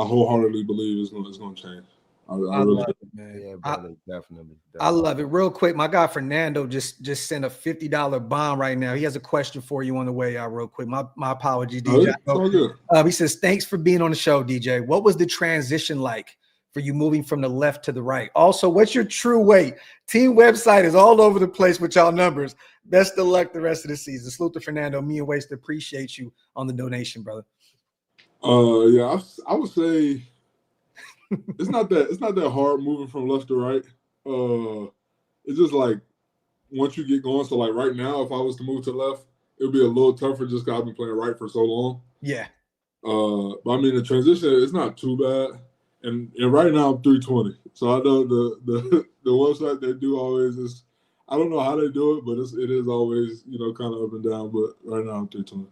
wholeheartedly believe it's gonna change. I really love it, man. Yeah, brother, definitely. I love it. Real quick, my guy Fernando just sent a $50 bomb right now. He has a question for you on the way out. Real quick, my apologies, DJ. All good. He says, "Thanks for being on the show, DJ. What was the transition like for you moving from the left to the right? Also, what's your true weight? Team website is all over the place with y'all numbers. Best of luck the rest of the season." Salute to Fernando. Me and Waste appreciate you on the donation, brother. Yeah, I would say. It's not that hard moving from left to right. It's just like once you get going. So like right now, if I was to move to left, it would be a little tougher just because I've been playing right for so long. Yeah. But I mean the transition is not too bad. And right now I'm 320. So I know the website they do always is. I don't know how they do it, but it is always kind of up and down. But right now I'm 320.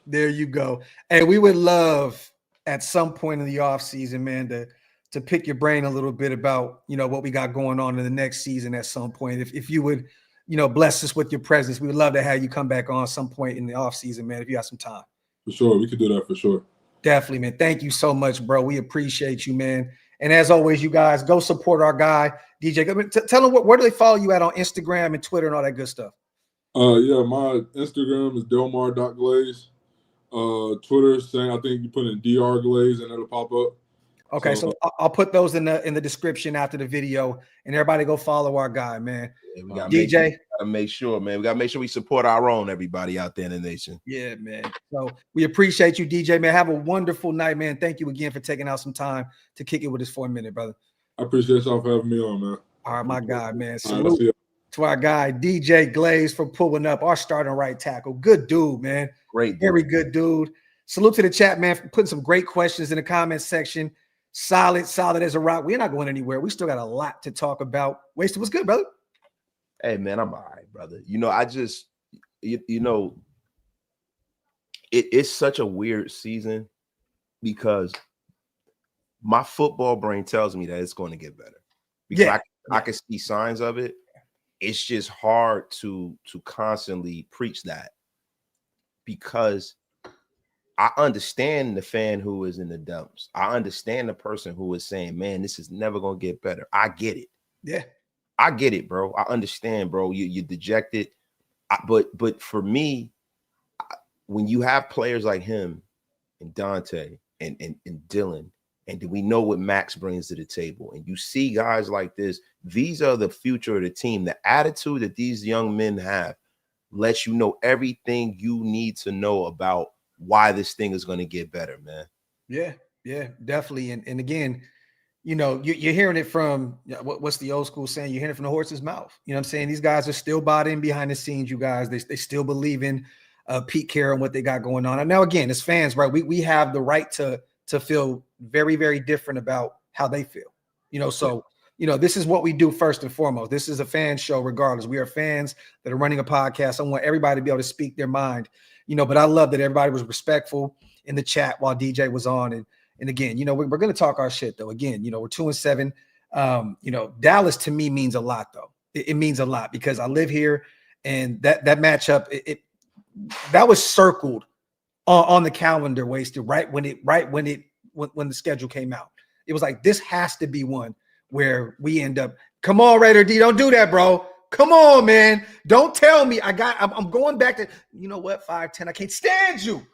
There you go. Hey, we would love at some point in the off season, man, to pick your brain a little bit about, what we got going on in the next season at some point. If you would, bless us with your presence, we would love to have you come back on some point in the off season, man, if you got some time. For sure. We could do that for sure. Definitely, man. Thank you so much, bro. We appreciate you, man. And as always, you guys go support our guy, DJ. Tell them where do they follow you at on Instagram and Twitter and all that good stuff. Yeah, my Instagram is delmar.glaze. Twitter saying, I think you put in DR Glaze and it'll pop up. Okay, so I'll put those in the description after the video, and everybody go follow our guy, man. Yeah, we gotta DJ. Make sure, man. We gotta make sure we support our own, everybody out there in the nation. Yeah, man. So we appreciate you, DJ, man. Have a wonderful night, man. Thank you again for taking out some time to kick it with us for a minute, brother. I appreciate y'all for having me on, man. All right, my guy, man. Salute to our guy, DJ Glaze, for pulling up our starting right tackle. Good dude, man. Great dude. Very good dude. Salute to the chat, man, for putting some great questions in the comment section. Solid as a rock. We're not going anywhere. We still got a lot to talk about. Wasted, what's good, brother? Hey, man, I'm all right, brother. I just, it's such a weird season because my football brain tells me that it's going to get better. Because I can see signs of it. It's just hard to constantly preach that because I understand the fan who is in the dumps. I understand the person who is saying, man, this is never going to get better. I get it. Yeah. I get it, bro. I understand, bro. You're dejected. But for me, when you have players like him and Dante and Dylan, and we know what Maxx brings to the table, and you see guys like this, these are the future of the team. The attitude that these young men have lets you know everything you need to know about why this thing is going to get better, man. Yeah, definitely. And again, you're hearing it from what's the old school saying? You're hearing it from the horse's mouth. You know what I'm saying? These guys are still bought in behind the scenes, you guys. They still believe in Pete Carroll and what they got going on. And now, again, as fans, right, we have the right to feel very, very different about how they feel. So this is what we do first and foremost. This is a fan show regardless. We are fans that are running a podcast. I want everybody to be able to speak their mind. But I love that everybody was respectful in the chat while DJ was on. And again, we're going to talk our shit, though. Again, we're 2-7. Dallas to me means a lot, though. It means a lot because I live here, and that matchup, that was circled on the calendar, Wasted, right when the schedule came out. It was like, this has to be one where we end up. Come on, Raider D, don't do that, bro. Come on, man. Don't tell me I'm going back to, 5'10". I can't stand you.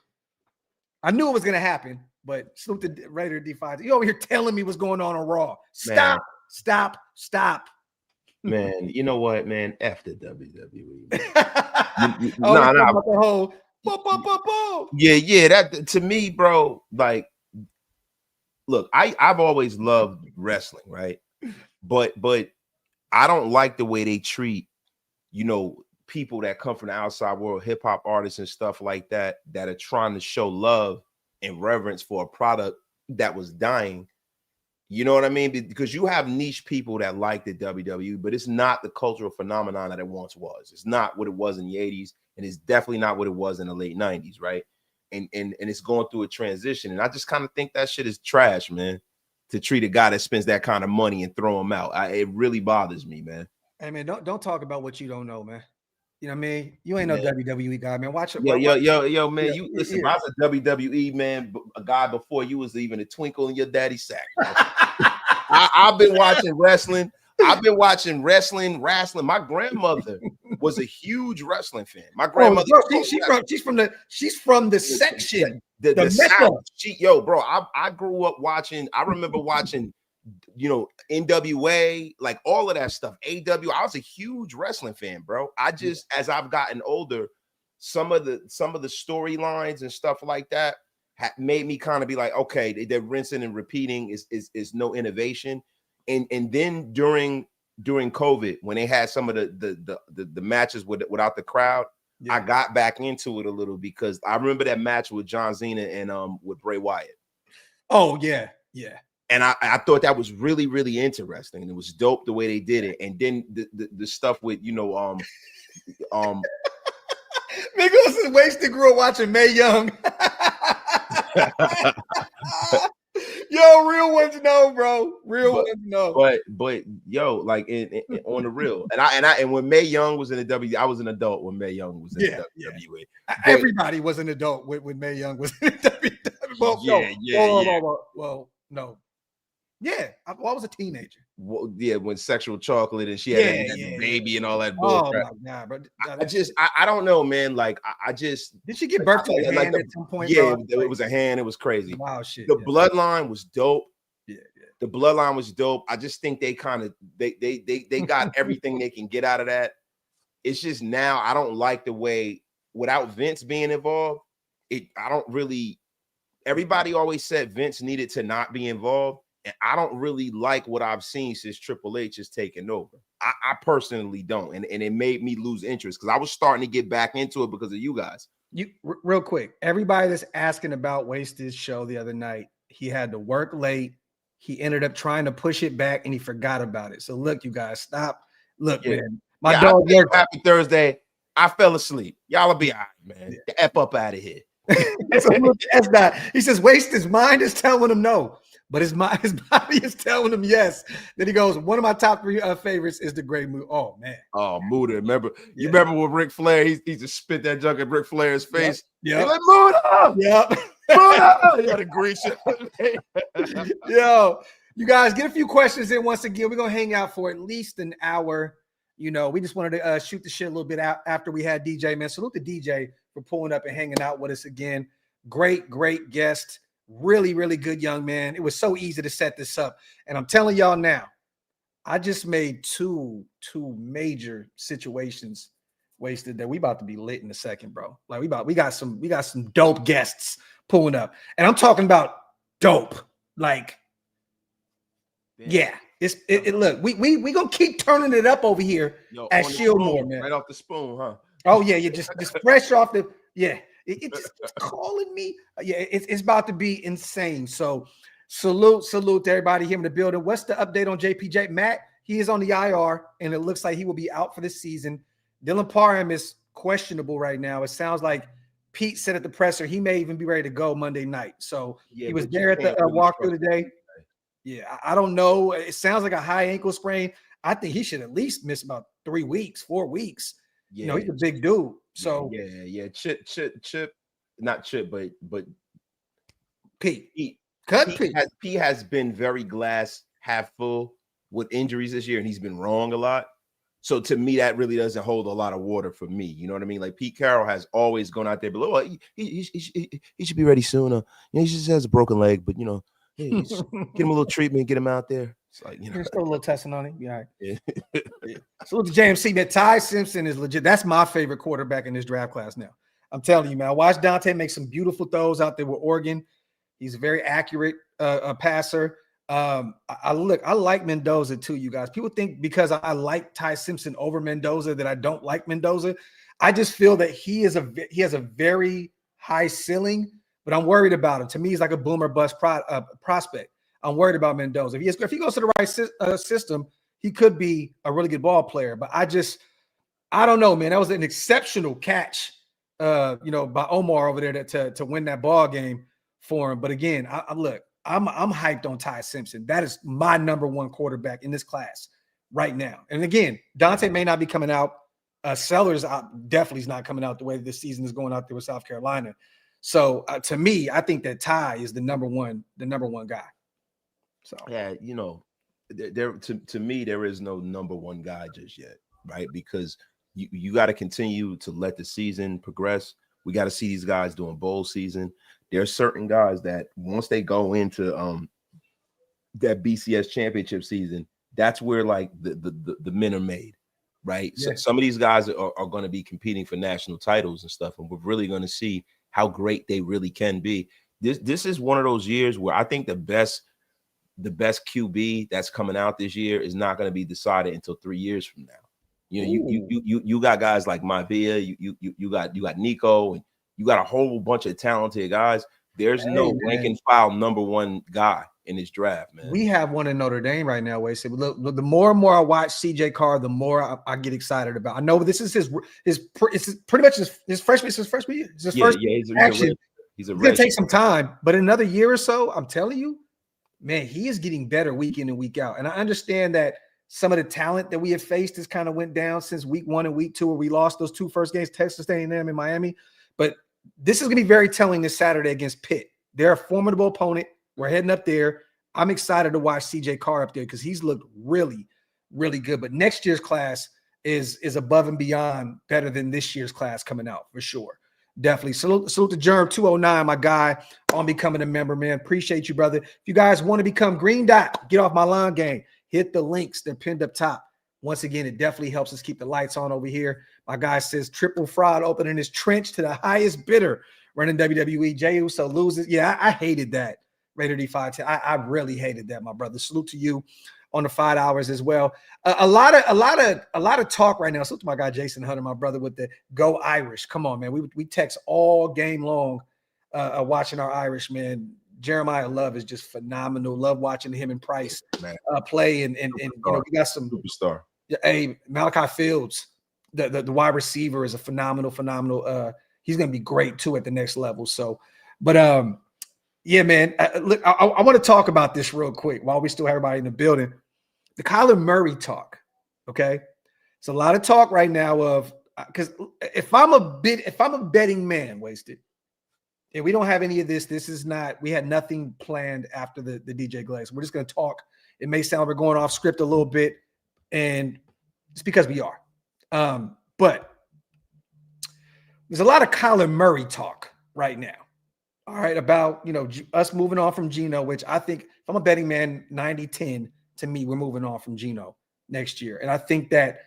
I knew it was going to happen, but salute the Raider D5. You over here telling me what's going on Raw. Stop. Man, you know what, man? F the WWE. The whole Yeah. That to me, bro, like, look, I've always loved wrestling, right? But I don't like the way they treat, people that come from the outside world, hip hop artists and stuff like that are trying to show love and reverence for a product that was dying. You know what I mean? Because you have niche people that like the WWE, but it's not the cultural phenomenon that it once was. It's not what it was in the 80s, and it's definitely not what it was in the late 90s, right? And it's going through a transition. And I just kind of think that shit is trash, man. To treat a guy that spends that kind of money and throw him out. It really bothers me, man. Hey, man, don't talk about what you don't know, man. You know what I mean? You ain't no WWE guy, man. Watch it. Yo, man. Listen, I was a WWE man, a guy before you was even a twinkle in your daddy's sack. I've been watching wrestling. My grandmother was a huge wrestling fan. My grandmother, she's from the section. The South. Bro, I grew up watching. I remember watching, NWA, like all of that stuff. AW. I was a huge wrestling fan, bro. I just, as I've gotten older, some of the storylines and stuff like that made me kind of be like, okay, they're rinsing and repeating. Is no innovation. And then during COVID, when they had some of the matches without the crowd, I got back into it a little because I remember that match with John Cena and with Bray Wyatt. Oh yeah. And I thought that was really, really interesting. And it was dope the way they did it. And then the stuff with Niggas is Wasted grew up watching Mae Young. Yo, real ones know, bro. Ones know. But yo, like on the real, and when Mae Young was in the WWE, I was an adult when Mae Young was in the WWE. Everybody was an adult when Mae Young was in the WWE. Well, no. Yeah, I was a teenager. Well, yeah, when sexual chocolate and she had a baby and all that bull crap. My God, bro. I don't know, man. Like I just did she give birth to a hand at some point? Yeah, it was a hand. It was crazy. Wow, shit. The bloodline was dope. Yeah. The bloodline was dope. I just think they kind of they got everything they can get out of that. It's just now I don't like the way without Vince being involved. I don't really. Everybody always said Vince needed to not be involved, and I don't really like what I've seen since Triple H has taken over. I personally don't, and it made me lose interest because I was starting to get back into it because of you guys. Real quick, everybody that's asking about Wasted's show the other night, he had to work late. He ended up trying to push it back, and he forgot about it. So look, you guys, stop. Look, man, my dog worked. Happy Thursday. I fell asleep. Y'all will be all right, man. Get the F up out of here. That's not. He says, his mind is telling him no, but his body is telling him yes. Then he goes, one of my top 3 favorites is the Great Muda. Oh man. Oh, Muda. Remember when Ric Flair, he just spit that junk at Ric Flair's face. Yeah. Like, Muda. Yep. Muda. He had a grease. Yo, you guys get a few questions in once again. We're gonna hang out for at least an hour. You know, we just wanted to shoot the shit a little bit out after we had DJ, man. Salute to DJ for pulling up and hanging out with us again. Great guest. Really, really good young man. It was so easy to set this up. And I'm telling y'all now, I just made two major situations wasted that we about to be lit in a second, bro. Like we got some dope guests pulling up. And I'm talking about dope. Like, yeah. Look, we gonna keep turning it up over here at Shieldmore, man. Right off the spoon, huh? Oh yeah, just fresh off the It's just calling me. Yeah, it's about to be insane. So salute to everybody here in the building. What's the update on JPJ? Matt, he is on the IR, and it looks like he will be out for this season. Dylan Parham is questionable right now. It sounds like Pete said at the presser he may even be ready to go Monday night. So he was there at the walkthrough today. Yeah, I don't know. It sounds like a high ankle sprain. I think he should at least miss about 3 weeks, 4 weeks. Yeah, you know, he's a big dude. So Chip, not Chip, but Pete. Pete has been very glass half full with injuries this year, and he's been wrong a lot. So to me, that really doesn't hold a lot of water for me. You know what I mean? Like Pete Carroll has always gone out there, but he should be ready sooner. You know, he just has a broken leg, but you know. Hey, get him a little treatment, get him out there. It's like, you know, there's still a little testing on him. Yeah. So with the JMC, man, Ty Simpson is legit. That's my favorite quarterback in this draft class now. I'm telling you, man. I watched Dante make some beautiful throws out there with Oregon. He's a very accurate passer. I like Mendoza too, you guys. People think because I like Ty Simpson over Mendoza that I don't like Mendoza. I just feel that he has a very high ceiling. But I'm worried about him. To me, he's like a boomer bust prospect. I'm worried about Mendoza. If he goes to the right system, he could be a really good ball player. But I don't know, man. That was an exceptional catch, by Omar over there to win that ball game for him. But again, I'm hyped on Ty Simpson. That is my number 1 quarterback in this class right now. And again, Dante may not be coming out. Sellers definitely is not coming out the way this season is going out there with South Carolina. So to me, I think that Ty is the number one guy. So yeah, you know, to me, there is no number 1 guy just yet, right? Because you got to continue to let the season progress. We got to see these guys doing bowl season. There are certain guys that once they go into that BCS championship season, that's where like the men are made, right? Yeah. So some of these guys are going to be competing for national titles and stuff, and we're really going to see how great they really can be. This is one of those years where I think the best QB that's coming out this year is not going to be decided until 3 years from now. You know, you got guys like Maivia, you got Nico, and you got a whole bunch of talented guys. There's no rank and file number 1 guy in this draft, man. We have one in Notre Dame right now. Wait, so look, the more and more I watch CJ Carr, the more I get excited about. I know this is his pretty much his freshman year. It's his first action. He's gonna take some time, but in another year or so, I'm telling you, man, he is getting better week in and week out. And I understand that some of the talent that we have faced has kind of went down since week 1 and week 2, where we lost those 2 first games, Texas A&M and Miami. But this is going to be very telling this Saturday against Pitt. They're a formidable opponent. We're heading up there. I'm excited to watch CJ Carr up there because he's looked really, really good. But next year's class is above and beyond better than this year's class coming out for sure. Definitely. Salute to Germ 209, my guy, on becoming a member, man. Appreciate you, brother. If you guys want to become Green Dot, get off my lawn game, hit the links. They're pinned up top. Once again, it definitely helps us keep the lights on over here. My guy says triple fraud opening his trench to the highest bidder running WWE. Jey Uso loses. Yeah, I hated that. Raider D510. I really hated that, my brother. Salute to you on the 5 hours as well. A lot of talk right now. Salute to my guy Jason Hunter, my brother, with the Go Irish. Come on, man. We text all game long watching our Irish, man. Jeremiah Love is just phenomenal. Love watching him and Price play, and you know, we got some superstar. Hey, Malachi Fields, the wide receiver, is a phenomenal. He's going to be great too at the next level. So, but yeah, man. Look, I want to talk about this real quick while we still have everybody in the building. The Kyler Murray talk. Okay, it's a lot of talk right now of because if I'm a betting man, Wasted, and we don't have any of this. This is not. We had nothing planned after the DJ Glaze. We're just going to talk. It may sound we're going off script a little bit, and it's because we are. But there's a lot of Kyler Murray talk right now. All right, about, you know, us moving on from Geno, which I think if I'm a betting man, 90-10 to me, we're moving on from Geno next year. And I think that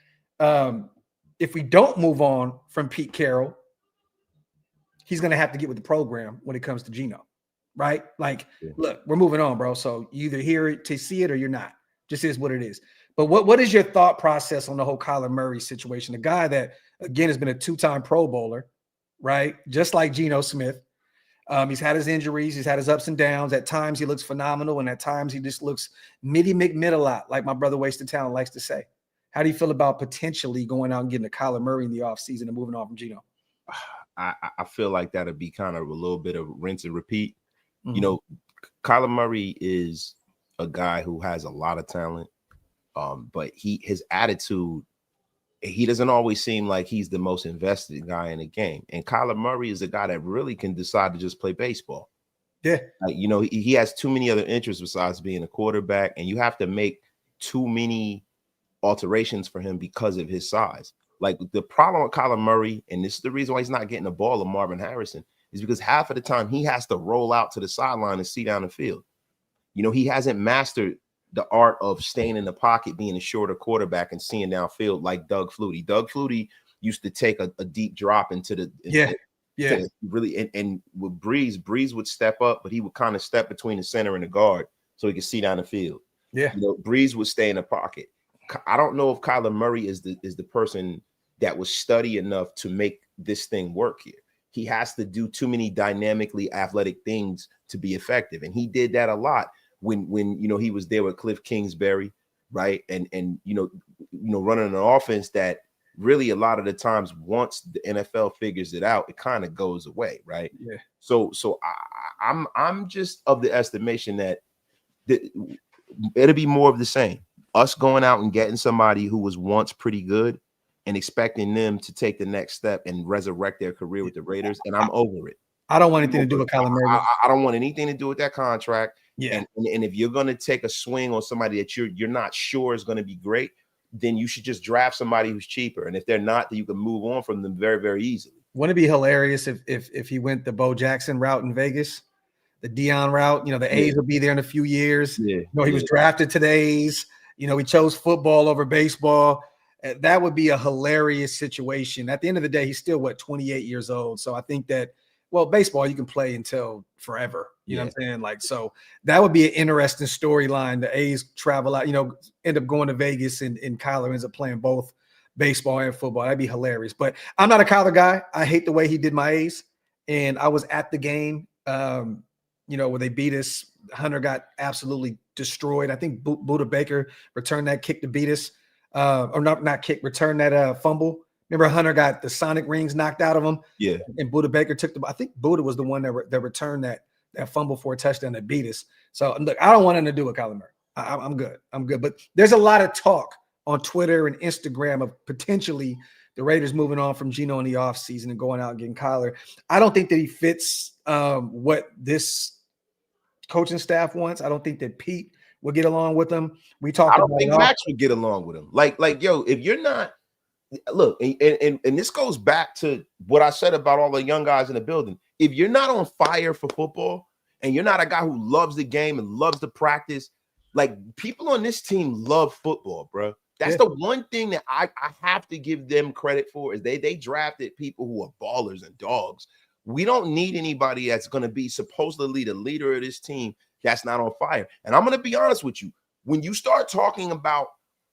if we don't move on from Pete Carroll, he's going to have to get with the program when it comes to Geno, right? Like, look, we're moving on, bro. So you either hear it to see it or you're not. Just is what it is. But what is your thought process on the whole Kyler Murray situation? A guy that, again, has been a 2-time Pro Bowler, right? Just like Geno Smith. He's had his injuries. He's had his ups and downs. At times, he looks phenomenal, and at times, he just looks Mitty McMiddle-lot, like my brother Wasted Talent likes to say. How do you feel about potentially going out and getting a Kyler Murray in the offseason and moving on from Geno? I feel like that would be kind of a little bit of rinse and repeat. Mm-hmm. You know, Kyler Murray is a guy who has a lot of talent, but his attitude, he doesn't always seem like he's the most invested guy in the game. And Kyler Murray is a guy that really can decide to just play baseball. Yeah. Like, you know, he has too many other interests besides being a quarterback, and you have to make too many alterations for him because of his size. Like, the problem with Kyler Murray, and this is the reason why he's not getting the ball of Marvin Harrison, is because half of the time he has to roll out to the sideline and see down the field. You know, he hasn't mastered the art of staying in the pocket, being a shorter quarterback and seeing downfield like Doug Flutie. Doug Flutie used to take a deep drop into the really, and with Breeze would step up, but he would kind of step between the center and the guard so he could see down the field. Yeah, you know, Breeze would stay in the pocket. I don't know if Kyler Murray is the person that was study enough to make this thing work here. He has to do too many dynamically athletic things to be effective, and he did that a lot when you know, he was there with Cliff Kingsbury, right? And you know, running an offense that really a lot of the times, once the NFL figures it out, it kind of goes away, right? Yeah. So I'm just of the estimation that it'll be more of the same. Us going out and getting somebody who was once pretty good and expecting them to take the next step and resurrect their career with the Raiders, and I'm over it. I don't want anything to do with Kyler Murray. I don't want anything to do with that contract. Yeah. And if you're going to take a swing on somebody that you're not sure is going to be great, then you should just draft somebody who's cheaper. And if they're not, then you can move on from them very, very easily. Wouldn't it be hilarious if he went the Bo Jackson route in Vegas, the Dion route? You know, the A's will be there in a few years. Yeah. You know, he was drafted to the A's. You know, he chose football over baseball. That would be a hilarious situation. At the end of the day, he's still, 28 years old. So I think that, well, baseball, you can play until forever. You know what I'm saying? Like, so that would be an interesting storyline. The A's travel out, you know, end up going to Vegas, and Kyler ends up playing both baseball and football. That'd be hilarious. But I'm not a Kyler guy. I hate the way he did my A's. And I was at the game, you know, where they beat us. Hunter got absolutely destroyed. I think Buda Baker returned that kick to beat us. Or not kick, return that fumble. Remember, Hunter got the Sonic rings knocked out of him. Yeah. And Buda Baker took I think Buda was the one that returned that fumble for a touchdown that beat us. So look, I don't want anything to do with Kyler Murray. I'm good. I'm good. But there's a lot of talk on Twitter and Instagram of potentially the Raiders moving on from Geno in the offseason and going out and getting Kyler. I don't think that he fits what this coaching staff once. I don't think that Pete will get along with him. We talked I don't about think it. Maxx would get along with him. Like, yo, if you're not, look, and this goes back to what I said about all the young guys in the building. If you're not on fire for football and you're not a guy who loves the game and loves to practice, like people on this team love football, bro. That's the one thing that I have to give them credit for is they drafted people who are ballers and dogs. We don't need anybody that's going to be supposedly the leader of this team that's not on fire. And I'm going to be honest with you. When you start talking about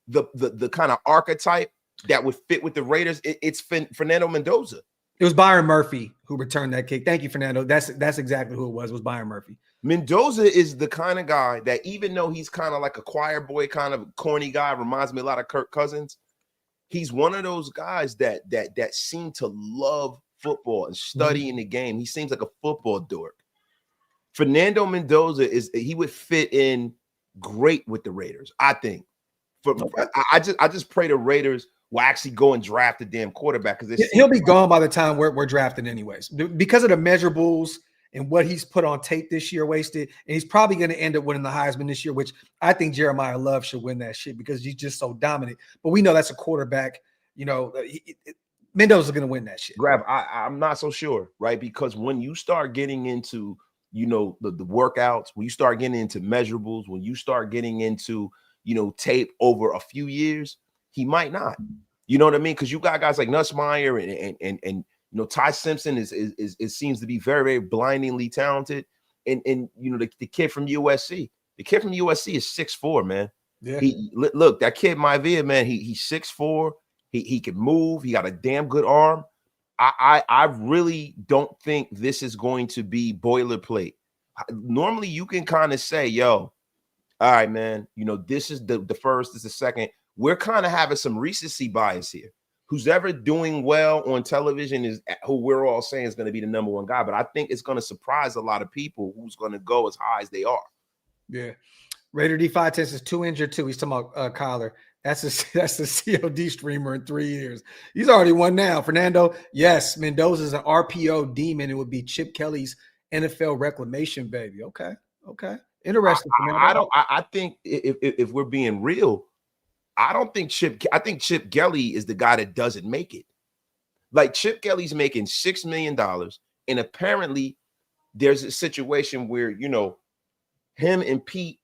the kind of archetype that would fit with the Raiders, it's Fernando Mendoza. It was Byron Murphy who returned that kick. Thank you, Fernando. That's exactly who it was. It was Byron Murphy. Mendoza is the kind of guy that even though he's kind of like a choir boy, kind of corny guy, reminds me a lot of Kirk Cousins. He's one of those guys that seem to love football and studying the game. He seems like a football dork. Fernando Mendoza he would fit in great with the Raiders, I think. I just pray the Raiders will actually go and draft a damn quarterback because he'll be gone by the time we're drafting anyways because of the measurables and what he's put on tape this year wasted. And he's probably going to end up winning the Heisman this year, which I think Jeremiah Love should win that shit because he's just so dominant. But we know that's a quarterback. You know, Mendoza's going to win that shit. Grav, I'm not so sure, right? Because when you start getting into, you know, the workouts, when you start getting into measurables, when you start getting into, you know, tape over a few years, he might not. You know what I mean? Because you got guys like Nussmeier and you know, Ty Simpson is seems to be very, very blindingly talented. And you know, the kid from USC. The kid from USC is 6'4", man. Yeah. Look, that kid Maivia, man, he's 6'4". He can move. He got a damn good arm. I really don't think this is going to be boilerplate. Normally, you can kind of say, yo, all right, man, you know, this is the first, this is the second. We're kind of having some recency bias here. Who's ever doing well on television is who we're all saying is going to be the number one guy. But I think it's going to surprise a lot of people who's going to go as high as they are. Yeah. Raider D5 says 2 injured too. He's talking about Kyler. That's the COD streamer in 3 years. He's already won now. Fernando, yes, Mendoza's an RPO demon. It would be Chip Kelly's NFL reclamation baby. Okay. Interesting. I think if we're being real, I think Chip Kelly is the guy that doesn't make it. Like Chip Kelly's making $6 million, and apparently there's a situation where, you know, him and Pete,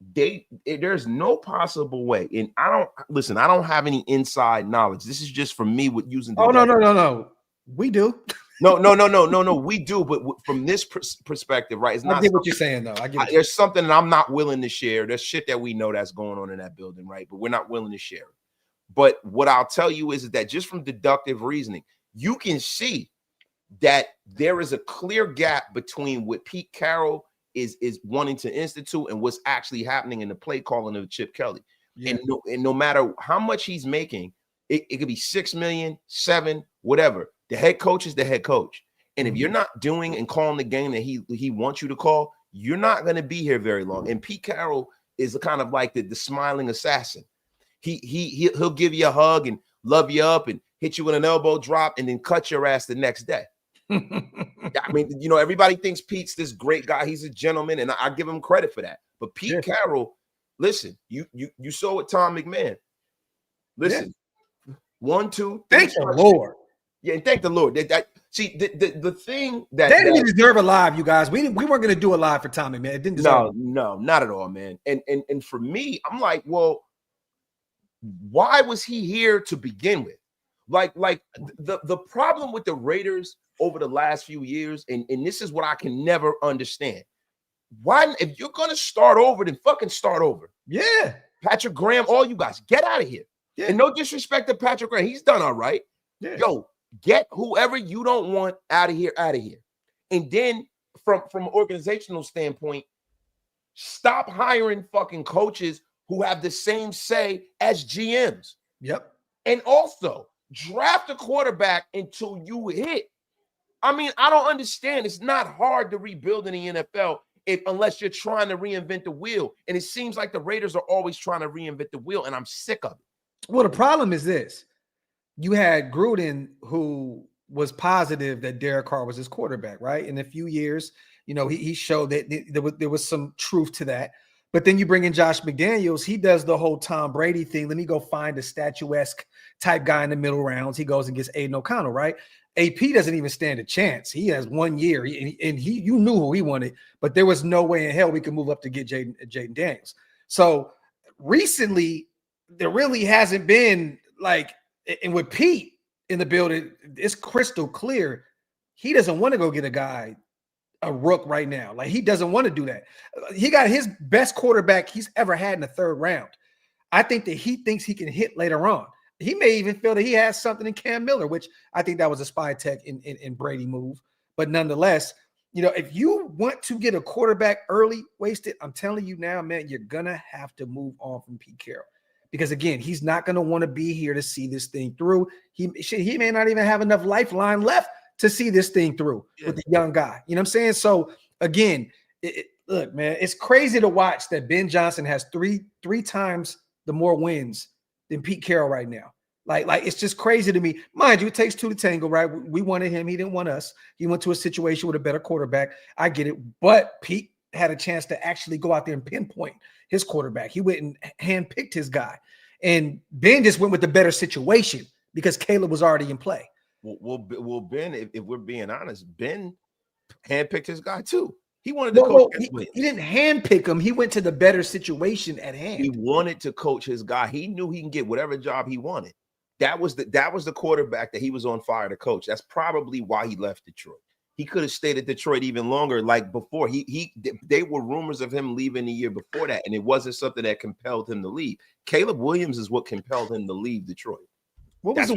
there's no possible way. And I don't have any inside knowledge. This is just from me with using the no. We do. No, we do. But from this perspective, right? It's not. I get what you're saying, though. There's something that I'm not willing to share. There's shit that we know that's going on in that building, right? But we're not willing to share it. But what I'll tell you is that just from deductive reasoning, you can see that there is a clear gap between what Pete Carroll is wanting to institute and what's actually happening in the play calling of Chip Kelly. Yeah. And no matter how much he's making, it could be 6 million, 7, whatever. The head coach is the head coach. And if you're not doing and calling the game that he wants you to call, you're not going to be here very long. And Pete Carroll is kind of like the smiling assassin. He'll give you a hug and love you up and hit you with an elbow drop and then cut your ass the next day. I mean, you know, everybody thinks Pete's this great guy. He's a gentleman, and I give him credit for that. But Pete Carroll, listen, you saw with Tom McMahon. Listen, 1, 2, 3. Thank the Lord. Yeah, and thank the Lord. See, the thing that they didn't deserve a live, you guys. We weren't going to do a live for Tom McMahon. It didn't deserve. No, not at all, man. And for me, I'm like, well, why was he here to begin with? Like the problem with the Raiders over the last few years, and this is what I can never understand. Why, if you're gonna start over, then fucking start over. Yeah. Patrick Graham, all you guys, get out of here. Yeah. And no disrespect to Patrick Graham. He's done all right. Yeah. Yo, get whoever you don't want out of here. And then from an organizational standpoint, stop hiring fucking coaches who have the same say as GMs. Yep. And also draft a quarterback until you hit. I mean, I don't understand. It's not hard to rebuild in the NFL unless you're trying to reinvent the wheel. And it seems like the Raiders are always trying to reinvent the wheel, and I'm sick of it. Well, the problem is this. You had Gruden, who was positive that Derek Carr was his quarterback, right? In a few years, he showed that there was some truth to that. But then you bring in Josh McDaniels. He does the whole Tom Brady thing. Let me go find a statuesque type guy in the middle rounds. He goes and gets Aiden O'Connell, right? AP doesn't even stand a chance. He has 1 year, and you knew who he wanted, but there was no way in hell we could move up to get Jaden Daniels. So recently, there really hasn't been and with Pete in the building, it's crystal clear he doesn't want to go get a rook right now. Like, he doesn't want to do that. He got his best quarterback he's ever had in the third round. I think that he thinks he can hit later on. He may even feel that he has something in Cam Miller, which I think that was a spy tech in Brady move. But nonetheless, if you want to get a quarterback early, wasted, I'm telling you now, man, you're going to have to move on from Pete Carroll. Because, again, he's not going to want to be here to see this thing through. He may not even have enough lifeline left to see this thing through with the young guy. You know what I'm saying? So, again, look, man, it's crazy to watch that Ben Johnson has three times the more wins than Pete Carroll right now. Like it's just crazy to me. Mind you, it takes two to tango, right? We wanted him. He didn't want us. He went to a situation with a better quarterback. I get it. But Pete had a chance to actually go out there and pinpoint his quarterback. He went and handpicked his guy. And Ben just went with the better situation because Caleb was already in play. Well, Ben, if we're being honest, Ben handpicked his guy too. He wanted to coach. He didn't handpick him. He went to the better situation at hand. He wanted to coach his guy. He knew he can get whatever job he wanted. That was the quarterback that he was on fire to coach. That's probably why he left Detroit. He could have stayed at Detroit even longer. Like before, they were rumors of him leaving the year before that, and it wasn't something that compelled him to leave. Caleb Williams is what compelled him to leave Detroit. What was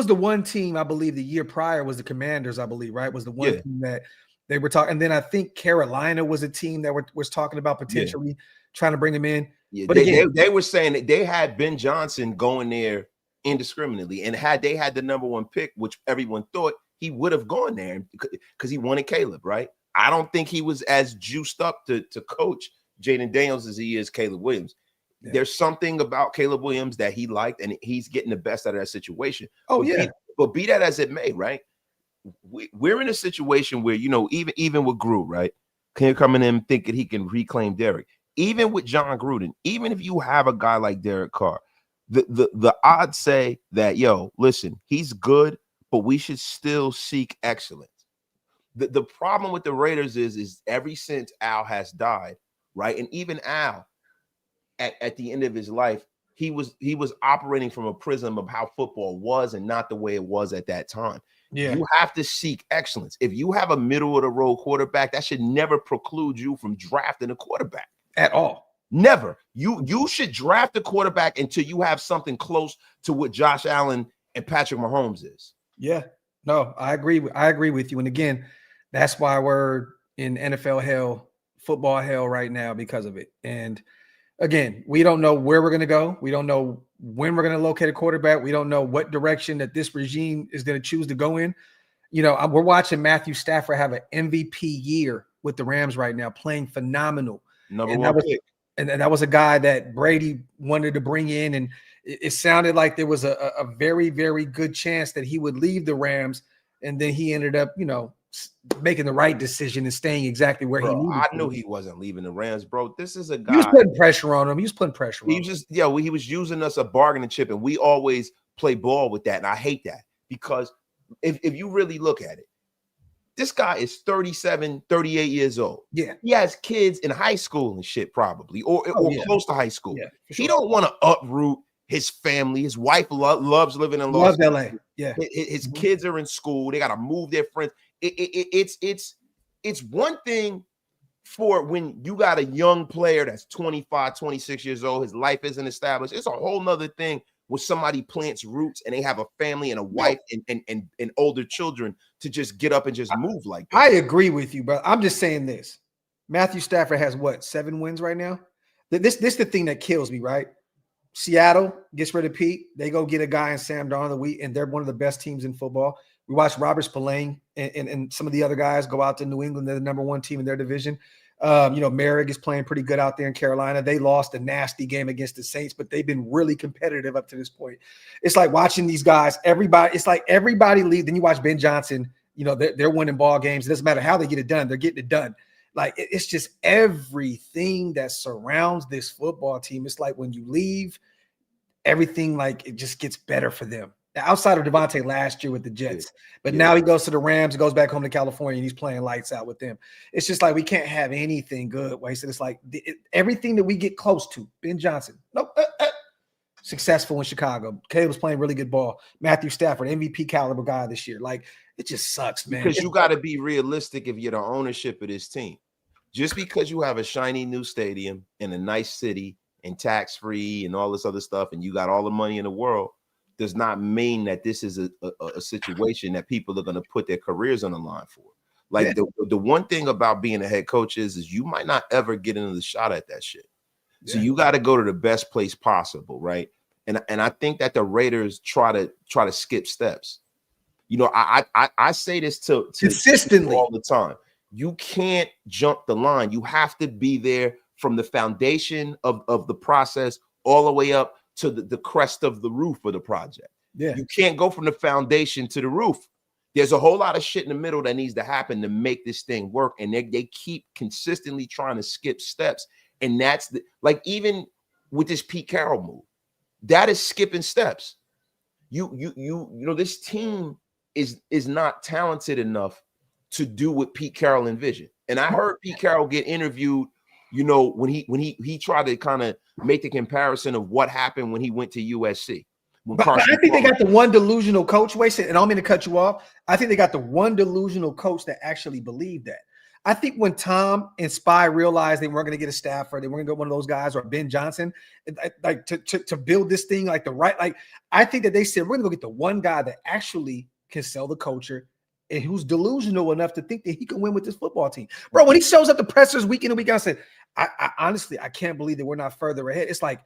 the one team, I believe, the year prior was the Commanders, I believe, right? Was the one team that they were talking. And then I think Carolina was a team that was talking about potentially trying to bring him in. Yeah, but they were saying that they had Ben Johnson going there indiscriminately. And had they had the number one pick, which everyone thought, he would have gone there because he wanted Caleb, right? I don't think he was as juiced up to coach Jaden Daniels as he is Caleb Williams. Yeah. There's something about Caleb Williams that he liked, and he's getting the best out of that situation. But be that as it may, right? We're in a situation where, even with Gruden, right? Coming in thinking he can reclaim Derek. Even with John Gruden, even if you have a guy like Derek Carr, the odds say that, listen, he's good, but we should still seek excellence. The problem with the Raiders is ever since Al has died, right? And even Al, at the end of his life, he was operating from a prism of how football was and not the way it was at that time. Yeah. You have to seek excellence. If you have a middle of the road quarterback, that should never preclude you from drafting a quarterback at all. Never. You should draft a quarterback until you have something close to what Josh Allen and Patrick Mahomes is. Yeah. No, I agree with you. And again, that's why we're in NFL hell, football hell right now because of it. And again, we don't know where we're going to go. We don't know when we're going to locate a quarterback. We don't know what direction that this regime is going to choose to go in. We're watching Matthew Stafford have an MVP year with the Rams right now, playing phenomenal. And that was a guy that Brady wanted to bring in. And it sounded like there was a very, very good chance that he would leave the Rams. And then he ended up, making the right decision and staying exactly where he needed. I knew he wasn't leaving the Rams, bro. This is a guy. He was putting pressure on him. He was using us a bargaining chip, and we always play ball with that. And I hate that because if you really look at it, this guy is 37, 38 years old. Yeah. He has kids in high school and shit, probably, or close to high school. Yeah, sure. He don't want to uproot his family. His wife loves living in Los Angeles. LA. Yeah. His kids are in school. They got to move their friends. It's one thing for when you got a young player that's 25, 26 years old, his life isn't established. It's a whole nother thing when somebody plants roots and they have a family and a wife and older children to just get up and just move like that. I agree with you, bro. I'm just saying this. Matthew Stafford has 7 wins right now? This is the thing that kills me, right? Seattle gets rid of Pete. They go get a guy in Sam Darnold, and they're one of the best teams in football. We watched Robert Spillane and some of the other guys go out to New England. They're the number one team in their division. Merrick is playing pretty good out there in Carolina. They lost a nasty game against the Saints, but they've been really competitive up to this point. It's like watching these guys. Everybody leave. Then you watch Ben Johnson, You know, they're winning ball games. It doesn't matter how they get it done. They're getting it done. Like, it's just everything that surrounds this football team. It's like when you leave, everything, like, it just gets better for them. Outside of Devontae last year with the Jets, but now he goes to the Rams, goes back home to California, and he's playing lights out with them. It's just like we can't have anything good wasted. It's like everything that we get close to. Ben Johnson, successful in Chicago. Caleb was playing really good ball. Matthew Stafford, MVP caliber guy this year. Like, it just sucks, man. Because you got to be realistic if you're the ownership of this team. Just because you have a shiny new stadium in a nice city and tax-free and all this other stuff, and you got all the money in the world, does not mean that this is a situation that people are going to put their careers on the line for. Like, the one thing about being a head coach is you might not ever get another shot at that shit. So you got to go to the best place possible, right? And I think that the Raiders try to skip steps. You know, I say this to consistently all the time. You can't jump the line. You have to be there from the foundation of the process all the way up to the crest of the roof of the project. Yeah. You can't go from the foundation to the roof. There's a whole lot of shit in the middle that needs to happen to make this thing work. And they keep consistently trying to skip steps. And that's like, even with this Pete Carroll move, that is skipping steps. You know, this team is not talented enough to do what Pete Carroll envisioned. And I heard Pete Carroll get interviewed, you know, when he tried to kind of make the comparison of what happened when he went to USC. But I think they got the one delusional coach, and I don't mean to cut you off. I think they got the one delusional coach that actually believed that. I think when Tom and Spy realized they weren't going to get a Stafford, they weren't going to get one of those guys, or Ben Johnson, like to build this thing like I think that they said, we're going to go get the one guy that actually can sell the culture and who's delusional enough to think that he can win with this football team. Bro, when he shows up to pressers week in and week out, I said, I honestly, I can't believe that we're not further ahead. It's like,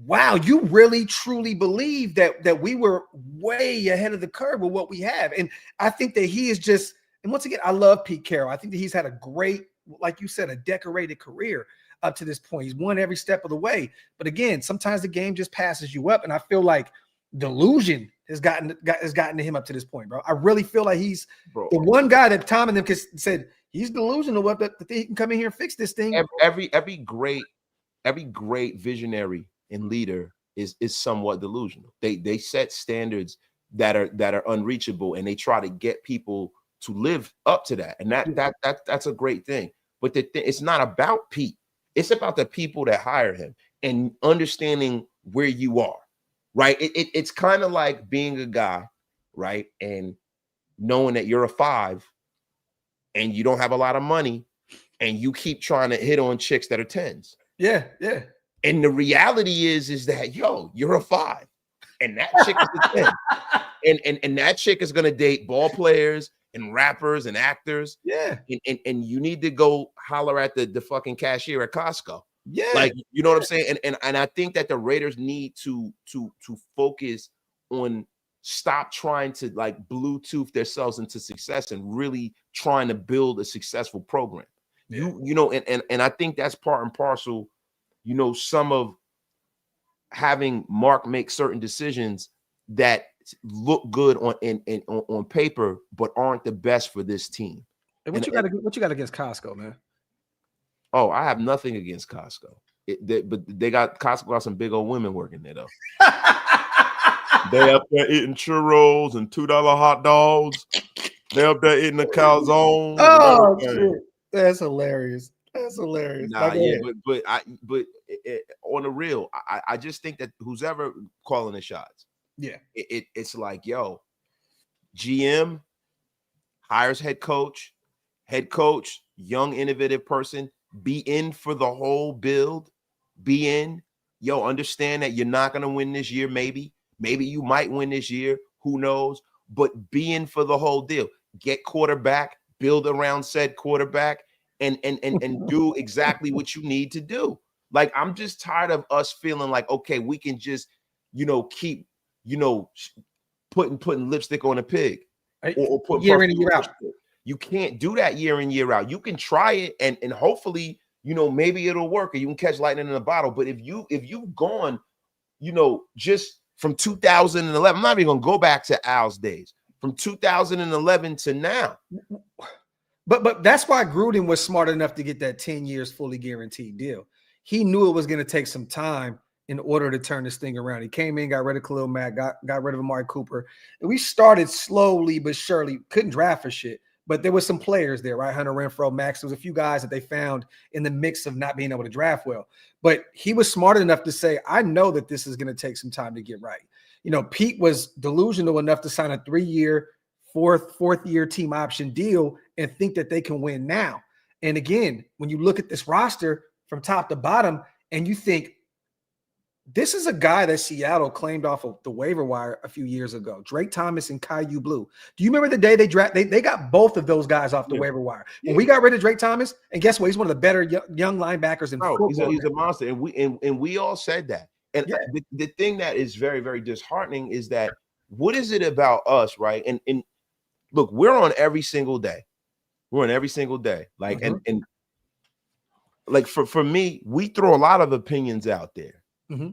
wow, you really truly believe that we were way ahead of the curve with what we have. And I think that he is just, and once again, I love Pete Carroll. I think that he's had a great, like you said, a decorated career up to this point. He's won every step of the way. But again, sometimes the game just passes you up. And I feel like delusion has gotten to him up to this point, bro. I really feel like he's the one guy that Tom and them said he's delusional that he can come in here and fix this thing. Every great visionary and leader is somewhat delusional. They set standards that are unreachable, and they try to get people to live up to that. And that's a great thing. But it's not about Pete. It's about the people that hire him and understanding where you are. Right. It's kind of like being a guy, right, and knowing that you're a 5 and you don't have a lot of money and you keep trying to hit on chicks that are 10s. Yeah. And the reality is that, you're a 5 and that chick is a 10. and that chick is going to date ball players and rappers and actors. Yeah. And you need to go holler at the fucking cashier at Costco. Yeah, like, you know what I'm saying? And I think that the Raiders need to focus on stop trying to like Bluetooth themselves into success and really trying to build a successful program. Yeah. You know, and I think that's part and parcel, you know, some of having Mark make certain decisions that look good on paper, but aren't the best for this team. And what you got against Costco, man? Oh, I have nothing against Costco. But they got Costco got some big old women working there though. They up there eating churros and $2 hot dogs. They up there eating a calzone. Oh, shit. That's hilarious. That's hilarious. Nah, yeah, but on the real, I just think that who's ever calling the shots, it's like, GM hires head coach, young innovative person. Be in for the whole build. Be in. Understand that you're not going to win this year. Maybe you might win this year. Who knows? But be in for the whole deal. Get quarterback, build around said quarterback, and do exactly what you need to do. Like, I'm just tired of us feeling like, okay, we can just, keep, putting lipstick on a pig. Or put year in and year out. You can't do that year in, year out. You can try it and hopefully, maybe it'll work or you can catch lightning in a bottle. But if you've gone, just from 2011, I'm not even going to go back to Al's days. from 2011 to now. But that's why Gruden was smart enough to get that 10 years fully guaranteed deal. He knew it was going to take some time in order to turn this thing around. He came in, got rid of Khalil Mack, got rid of Amari Cooper. And we started slowly but surely. Couldn't draft for shit, but there was some players there, right? Hunter Renfrow, Max. There was a few guys that they found in the mix of not being able to draft well. But he was smart enough to say, I know that this is going to take some time to get right. You know, Pete was delusional enough to sign a 3-year, fourth year team option deal and think that they can win now. And again, when you look at this roster from top to bottom and you think, this is a guy that Seattle claimed off of the waiver wire a few years ago, Drake Thomas and Caillou Blue. Do you remember the day they got both of those guys off the waiver wire? When we got rid of Drake Thomas, and guess what? He's one of the better young linebackers in football. He's a monster, and we all said that. And the thing that is very, very disheartening is that what is it about us, right? And look, we're on every single day. We're on every single day. Like and like for me, we throw a lot of opinions out there.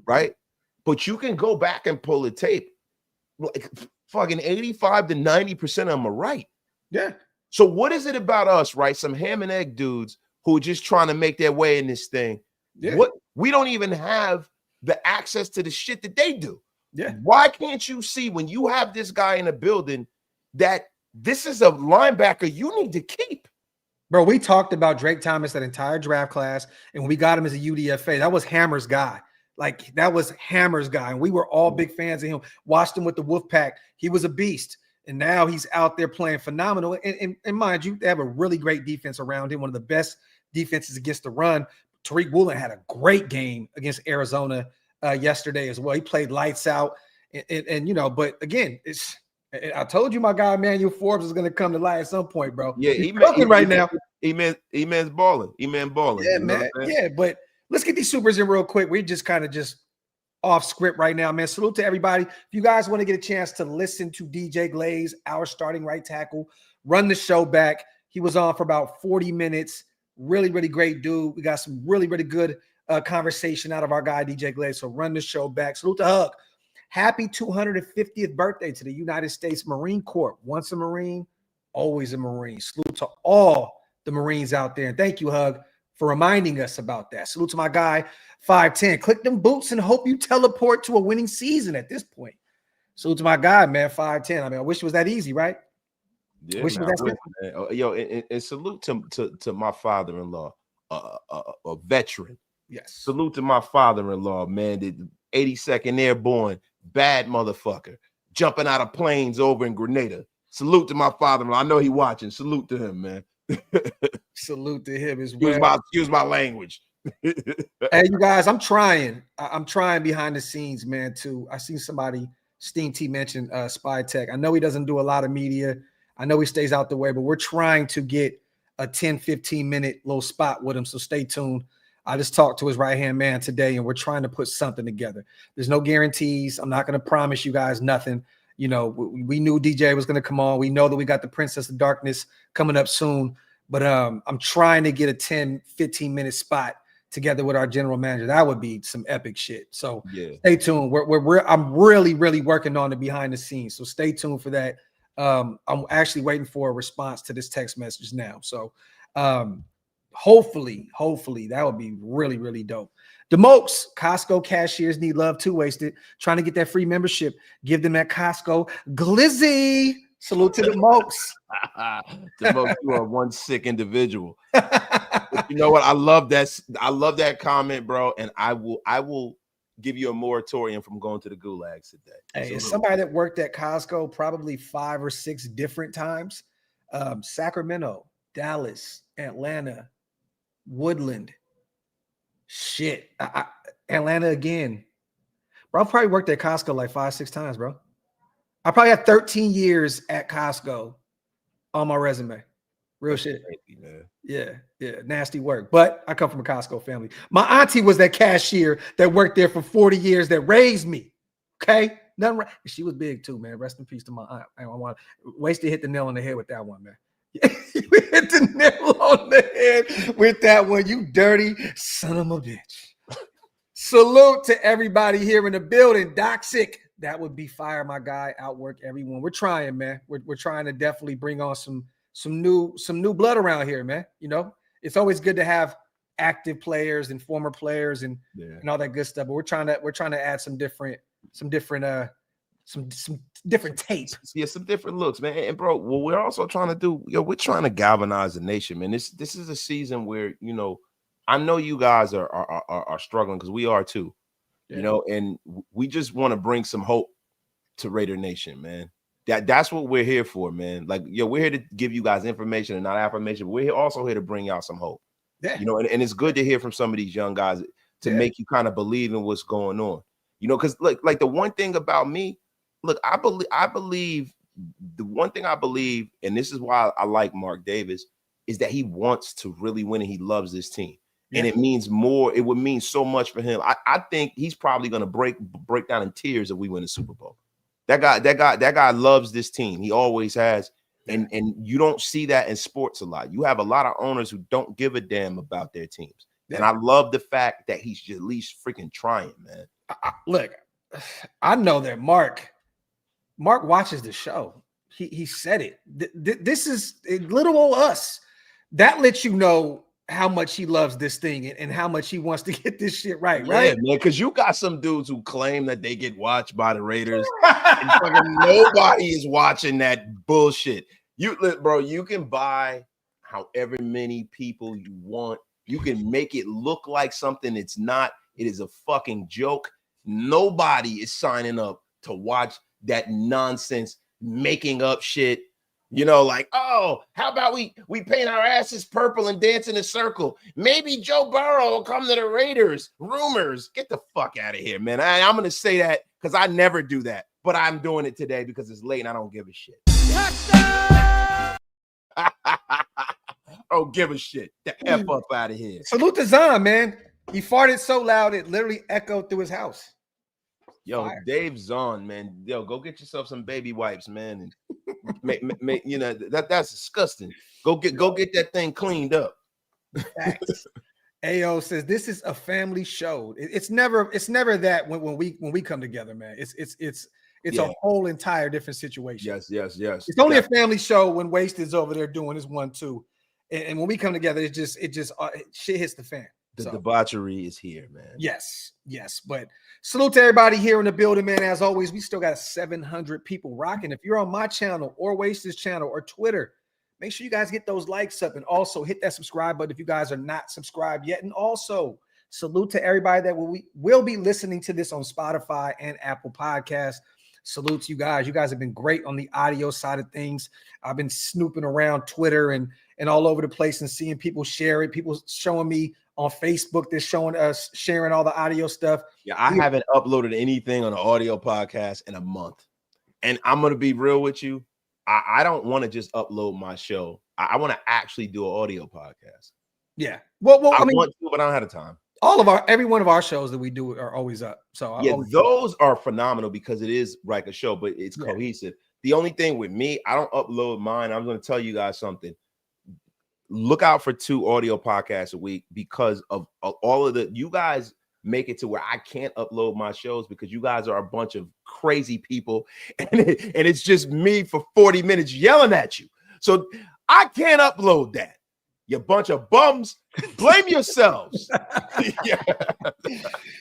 Right, but you can go back and pull the tape. Like fucking 85 to 90% of them are right. Yeah. So what is it about us, right? Some ham and egg dudes who are just trying to make their way in this thing. Yeah. What we don't even have the access to the shit that they do. Yeah. Why can't you see when you have this guy in the building that this is a linebacker you need to keep? Bro, we talked about Drake Thomas that entire draft class, and we got him as a UDFA. That was Hammer's guy. Like, that was Hammer's guy, and we were all big fans of him. Watched him with the Wolfpack. He was a beast, and now he's out there playing phenomenal. And mind you, they have a really great defense around him, one of the best defenses against the run. Tariq Woolen had a great game against Arizona yesterday as well. He played lights out, and you know, but again, I told you my guy Emmanuel Forbes is going to come to light at some point, bro. Yeah, he's cooking right now. He-man's balling. He-man balling. Yeah, man. Yeah, but let's get these supers in real quick. We're just kind of just off script right now, man. Salute to everybody. If you guys want to get a chance to listen to DJ Glaze, our starting right tackle, run the show back. He was on for about 40 minutes. Really, really great dude. We got some really, really good conversation out of our guy, DJ Glaze. So run the show back. Salute to Hug. Happy 250th birthday to the United States Marine Corps. Once a Marine, always a Marine. Salute to all the Marines out there. And thank you, Hug, for reminding us about that. Salute to my guy, 5'10". Click them boots and hope you teleport to a winning season at this point. Salute to my guy, man, 5'10". I mean, I wish it was that easy, right? Yeah, wish man, it was that man. Yo, and salute to my father-in-law, a veteran. Yes. Salute to my father-in-law, man, the 82nd Airborne, bad motherfucker, jumping out of planes over in Grenada. Salute to my father-in-law. I know he watching. Salute to him, man. Salute to him as well. Excuse my language. Hey, you guys, I'm trying behind the scenes, man, too. I seen somebody, Steam T, mention Spy Tech. I know he doesn't do a lot of media. I know he stays out the way, but we're trying to get a 10, 15-minute little spot with him, so stay tuned. I just talked to his right-hand man today, and we're trying to put something together. There's no guarantees. I'm not going to promise you guys nothing. You know, we knew DJ was going to come on. We know that we got the Princess of Darkness coming up soon, but I'm trying to get a 10, 15-minute spot together with our general manager. That would be some epic shit. So Stay tuned. I'm really, really working on the behind the scenes. So stay tuned for that. I'm actually waiting for a response to this text message now. So hopefully that would be really, really dope. The Mokes, Costco cashiers need love too, Wasted. Trying to get that free membership. Give them that Costco glizzy. Salute to the Mokes. The Mokes, you are one sick individual. But you know what? I love that comment, bro. And I will give you a moratorium from going to the gulags today. Hey, as somebody that worked at Costco probably 5 or 6 different times, Sacramento, Dallas, Atlanta, Woodland, shit, Atlanta again. Bro, I've probably worked at Costco like 5, 6 times, bro. I probably had 13 years at Costco on my resume. Real shit. Crazy, man. Yeah, nasty work. But I come from a Costco family. My auntie was that cashier that worked there for 40 years that raised me. Okay? Nothing right. She was big too, man. Rest in peace to my aunt. I want Wasted hit the nail on the head with that one, man. You hit the nail on the head with that one, you dirty son of a bitch. Salute to everybody here in the building. Doxic, that would be fire, my guy. Outwork everyone. We're trying, man. We're trying to definitely bring on some new blood around here, man. You know, it's always good to have active players and former players and all that good stuff. But we're trying to add some different tape. Yeah, some different looks, man. And bro, what we're also trying to do, we're trying to galvanize the nation, man. This is a season where, I know you guys are struggling because we are too, and we just want to bring some hope to Raider Nation, man. That's what we're here for, man. Like, we're here to give you guys information and not affirmation, but we're also here to bring out some hope. Yeah. And it's good to hear from some of these young guys to make you kind of believe in what's going on. Because like the one thing about me, look, I believe the one thing I believe, and this is why I like Mark Davis, is that he wants to really win and he loves this team. Yeah. And it means more. It would mean so much for him. I think he's probably going to break down in tears if we win the Super Bowl. That guy loves this team. He always has. And you don't see that in sports a lot. You have a lot of owners who don't give a damn about their teams. Yeah. And I love the fact that he's at least freaking trying, man. Look, I know that Mark watches the show. He said it. This is little old us. That lets you know how much he loves this thing and how much he wants to get this shit right? Yeah, man, because you got some dudes who claim that they get watched by the Raiders and fucking nobody is watching that bullshit. You can buy however many people you want. You can make it look like something it's not. It is a fucking joke. Nobody is signing up to watch that nonsense making up shit. Like, oh, how about we paint our asses purple and dance in a circle? Maybe Joe Burrow will come to the Raiders. Rumors. Get the fuck out of here, man. I'm going to say that because I never do that. But I'm doing it today because it's late and I don't give a shit. I don't give a shit. The F up out of here. Salute to Zahn, man. He farted so loud it literally echoed through his house. Yo, Fire. Dave Zahn, man. Yo, go get yourself some baby wipes, man. And that's disgusting. Go get that thing cleaned up. AO says this is a family show. It's never that when we come together, man. It's a whole entire different situation. Yes. It's only a family show when Waste is over there doing his 1-2, and when we come together, it just shit hits the fan. The debauchery is here, man. Yes. But salute to everybody here in the building, man. As always, we still got 700 people rocking. If you're on my channel or Waste's channel or Twitter, make sure you guys get those likes up and also hit that subscribe button if you guys are not subscribed yet. And also salute to everybody that will be listening to this on Spotify and Apple Podcasts. Salute to you guys. You guys have been great on the audio side of things. I've been snooping around Twitter and all over the place and seeing people share it. People showing me on Facebook, they're showing us sharing all the audio stuff. Yeah, I haven't uploaded anything on an audio podcast in a month. And I'm going to be real with you. I don't want to just upload my show. I want to actually do an audio podcast. Yeah. Well, I mean, want to, but I don't have the time. Every one of our shows that we do are always up. So those are phenomenal because it is like a show, but it's cohesive. The only thing with me, I don't upload mine. I'm going to tell you guys something. Look out for 2 audio podcasts a week because of all of you guys make it to where I can't upload my shows because you guys are a bunch of crazy people and it's just me for 40 minutes yelling at you. So I can't upload that. You bunch of bums. Blame yourselves.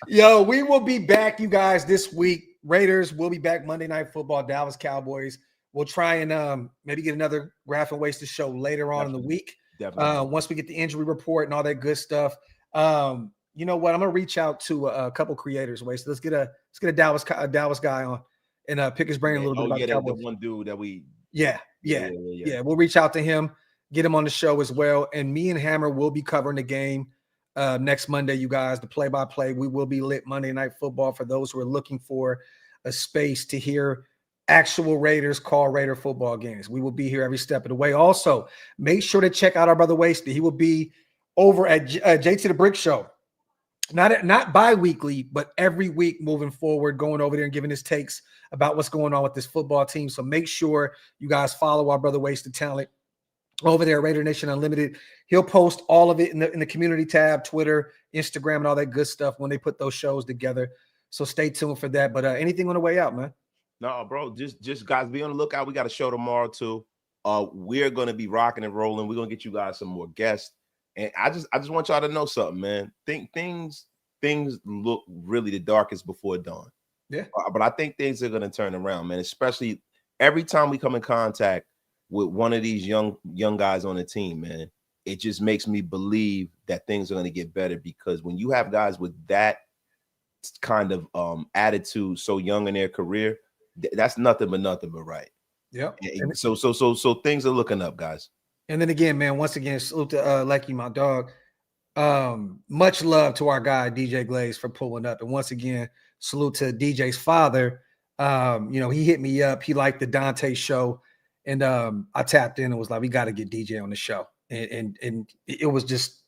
Yo, we will be back, you guys, this week. Raiders will be back Monday Night Football, Dallas Cowboys. We'll try and maybe get another Graphk and Wasted show later on in the week. Definitely. Once we get the injury report and all that good stuff. You know what? I'm gonna reach out to a couple creators. So let's get a Dallas guy on and pick his brain a little bit about the Cowboys. The one dude that we yeah. We'll reach out to him, get him on the show as well. And me and Hammer will be covering the game next Monday, you guys. The play-by-play. We will be lit Monday Night Football for those who are looking for a space to hear actual Raiders call Raider football games. We will be here every step of the way. Also, make sure to check out our brother Wasted. He will be over at JT the Brick Show. Not bi-weekly, but every week moving forward, going over there and giving his takes about what's going on with this football team. So make sure you guys follow our brother Wasted Talent over there at Raider Nation Unlimited. He'll post all of it in the community tab, Twitter, Instagram, and all that good stuff when they put those shows together. So stay tuned for that. But anything on the way out, man? No, bro, just guys, be on the lookout. We got a show tomorrow too. We're gonna be rocking and rolling. We're gonna get you guys some more guests. And I just want y'all to know something, man. Think things look really the darkest before dawn. Yeah. But I think things are gonna turn around, man. Especially every time we come in contact with one of these young guys on the team, man. It just makes me believe that things are gonna get better, because when you have guys with that kind of attitude so young in their career, that's nothing but right. Yep. So things are looking up, guys. And then again, man, once again, salute to Lecky, my dog. Much love to our guy DJ Glaze for pulling up. And once again, salute to DJ's father. He hit me up. He liked the Dante show. And I tapped in and was like, we got to get DJ on the show. And it was just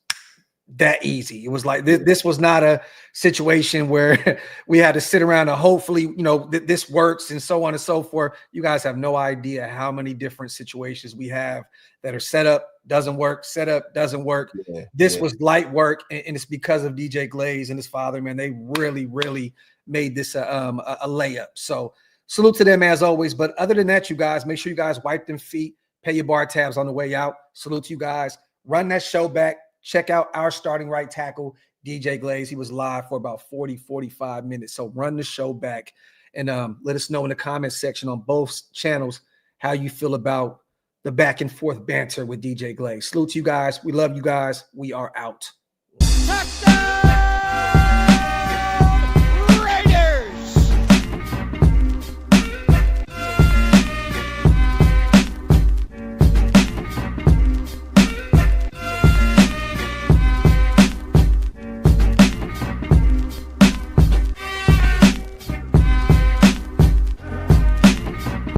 that easy. It was like this was not a situation where we had to sit around and hopefully, this works and so on and so forth. You guys have no idea how many different situations we have that are set up, doesn't work, set up, doesn't work. This was light work, and it's because of DJ Glaze and his father, man. They really, really made this a layup. So salute to them as always. But other than that, you guys, make sure you guys wipe them feet, pay your bar tabs on the way out. Salute to you guys. Run that show back. Check out our starting right tackle, DJ Glaze. He was live for about 45 minutes. So run the show back and let us know in the comments section on both channels how you feel about the back and forth banter with DJ Glaze. Salute to you guys. We love you guys. We are out. Touchdown!